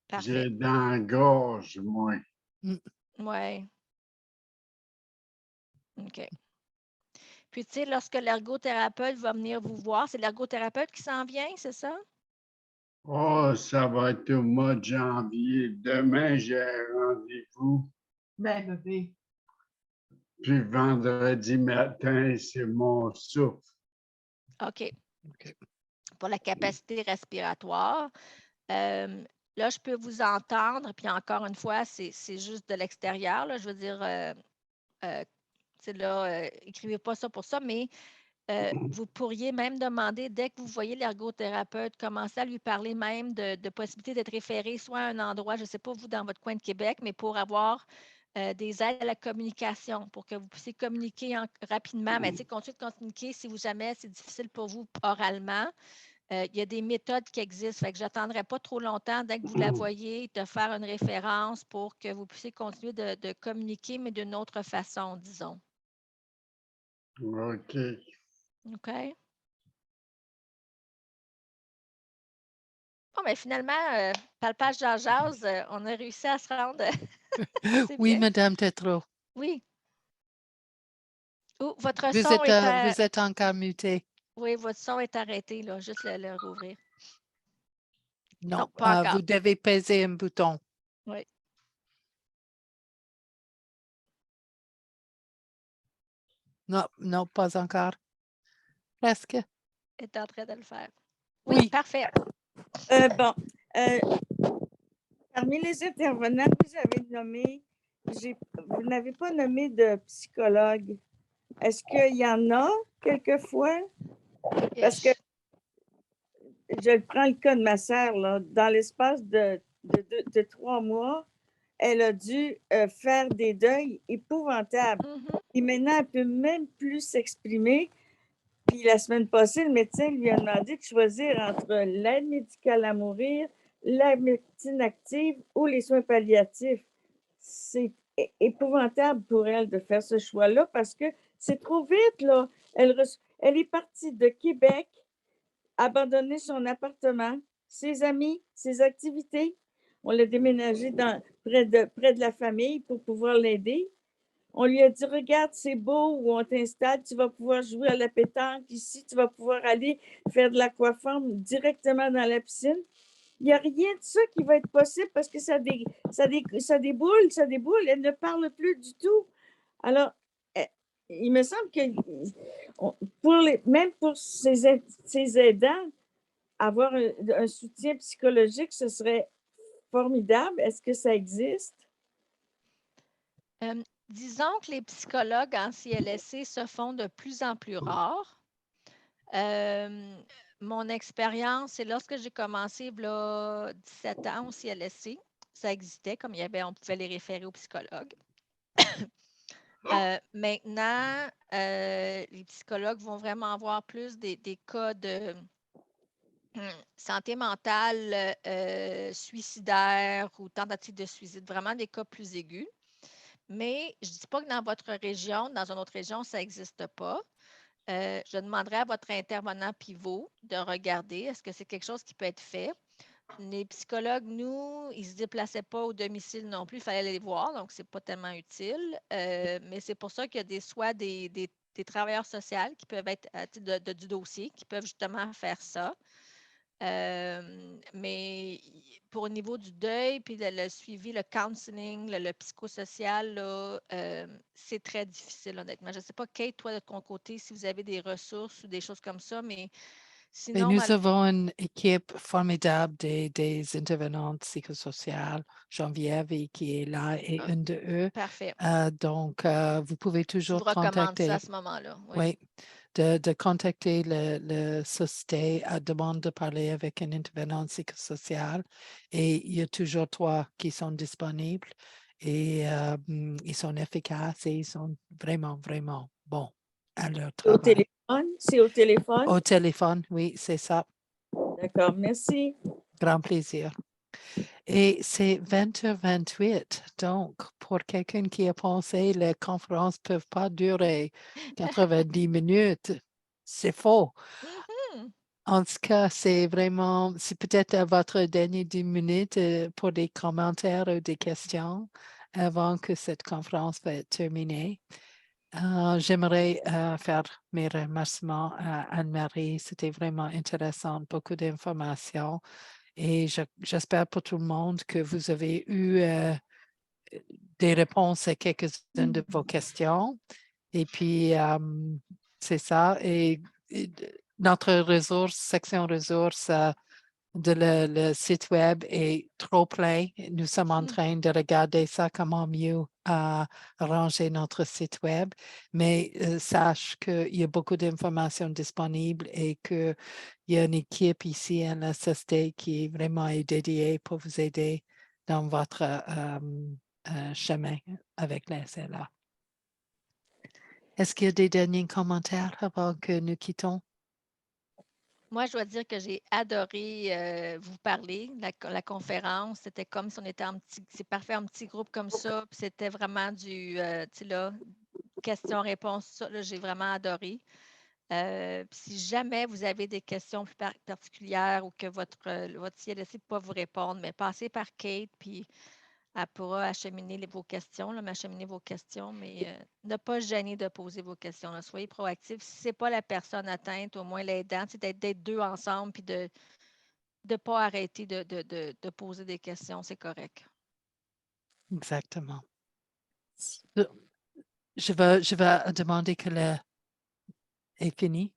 Parfait. J'ai dans la gorge, moi. Oui. OK. Puis, tu sais, lorsque l'ergothérapeute va venir vous voir, c'est l'ergothérapeute qui s'en vient, c'est ça? Oh, ça va être au mois de janvier. Demain, j'ai un rendez-vous. Ben, bébé. Puis vendredi matin, c'est mon souffle. OK. Pour la capacité respiratoire. Là, je peux vous entendre, puis encore une fois, c'est juste de l'extérieur. Là, je veux dire, écrivez pas ça pour ça, mais vous pourriez même demander, dès que vous voyez l'ergothérapeute, commencer à lui parler même de possibilité d'être référé soit à un endroit, je ne sais pas vous, dans votre coin de Québec, mais pour avoir des aides à la communication, pour que vous puissiez communiquer rapidement. Mais tu sais, continuez de communiquer si vous jamais c'est difficile pour vous oralement. Il y a des méthodes qui existent. Fait que je n'attendrai pas trop longtemps dès que vous la voyez, de faire une référence pour que vous puissiez continuer de communiquer, mais d'une autre façon, disons. OK. OK? Bon, mais finalement, palpage jase, on a réussi à se rendre. C'est Oui, bien. Madame Tétrault. Oui. Oh, votre Vous son est vous êtes encore muté. Oui, votre son est arrêté, là. Juste le rouvrir. Non, pas encore. vous devez peser un bouton. Oui. Non, non, pas encore. Presque. Elle est en train de le faire. Oui. Oui, parfait. Bon, parmi les intervenants que vous avez nommés, vous n'avez pas nommé de psychologue. Est-ce qu'il y en a quelquefois? Parce que je prends le cas de ma sœur, là, dans l'espace de 3 mois, elle a dû faire des deuils épouvantables. Et maintenant, elle ne peut même plus s'exprimer. Puis la semaine passée, le médecin lui a demandé de choisir entre l'aide médicale à mourir, la médecine active ou les soins palliatifs. C'est épouvantable pour elle de faire ce choix-là parce que c'est trop vite, là. Elle est partie de Québec, abandonné son appartement, ses amis, ses activités. On l'a déménagé près de la famille pour pouvoir l'aider. On lui a dit, regarde, c'est beau où on t'installe, tu vas pouvoir jouer à la pétanque ici, tu vas pouvoir aller faire de l'aquaforme directement dans la piscine. il n'y a rien de ça qui va être possible parce que ça déboule, elle ne parle plus du tout. Alors, il me semble que même pour ces aidants, avoir un soutien psychologique, ce serait formidable. Est-ce que ça existe? Disons que les psychologues en CLSC se font de plus en plus rares. Mon expérience, c'est lorsque j'ai commencé, là, 17 ans au CLSC, ça existait, comme on pouvait les référer aux psychologues. Maintenant, les psychologues vont vraiment avoir plus des cas de santé mentale suicidaire ou tentative de suicide, vraiment des cas plus aigus. Mais je ne dis pas que dans votre région, dans une autre région, ça n'existe pas. Je demanderai à votre intervenant pivot de regarder est-ce que c'est quelque chose qui peut être fait. Les psychologues, nous, ils ne se déplaçaient pas au domicile non plus, il fallait les voir, donc ce n'est pas tellement utile. Mais c'est pour ça qu'il y a soit des travailleurs sociaux qui peuvent être du dossier, qui peuvent justement faire ça. Mais pour au niveau du deuil, puis le suivi, le counseling, le psychosocial, là, c'est très difficile, honnêtement. Je ne sais pas, Kate, toi, de ton côté, si vous avez des ressources ou des choses comme ça, mais Mais sinon, nous avons une équipe formidable des intervenantes psychosociales. Geneviève qui est là est une de eux. parfait. Donc, vous pouvez Je toujours vous recommande ça contacter. à ce moment-là. Oui. Oui, de contacter le société à demande de parler avec un intervenant psychosocial. Et il y a toujours 3 qui sont disponibles et ils sont efficaces et ils sont vraiment, vraiment bons à leur Au travail. téléphone? C'est au téléphone? Au téléphone, oui, c'est ça. D'accord, merci. Grand plaisir. Et c'est 20h28. Donc, pour quelqu'un qui a pensé les conférences ne peuvent pas durer 90 minutes, c'est faux. Mhm. En tout cas, c'est peut-être à votre dernier 10 minutes pour des commentaires ou des questions avant que cette conférence va être terminée. J'aimerais faire mes remerciements à Anne-Marie. C'était vraiment intéressant, beaucoup d'informations. Et j'espère pour tout le monde que vous avez eu des réponses à quelques-unes de vos questions. Et puis, c'est ça. Et notre section ressources de le site web est trop plein. Nous sommes en train de regarder ça, comment mieux arranger notre site web. Mais sache qu'il y a beaucoup d'informations disponibles et qu'il y a une équipe ici à la SST qui est vraiment dédiée pour vous aider dans votre chemin avec la SLA. Est-ce qu'il y a des derniers commentaires avant que nous quittons? Moi, je dois dire que j'ai adoré vous parler. La conférence, c'était comme si on était c'est parfait, un petit groupe comme ça. Puis c'était vraiment tu sais là, questions-réponses, ça, là, j'ai vraiment adoré. Si jamais vous avez des questions plus particulières ou que votre CLSC ne peut pas vous répondre, mais passez par Kate, puis elle pourra acheminer vos questions, m'acheminer vos questions, mais ne pas se gêner de poser vos questions. Là. Soyez proactifs. Si ce n'est pas la personne atteinte, au moins l'aidant, c'est d'être 2 ensemble puis de ne pas arrêter de poser des questions, c'est correct. Exactement. Je vais demander que est fini.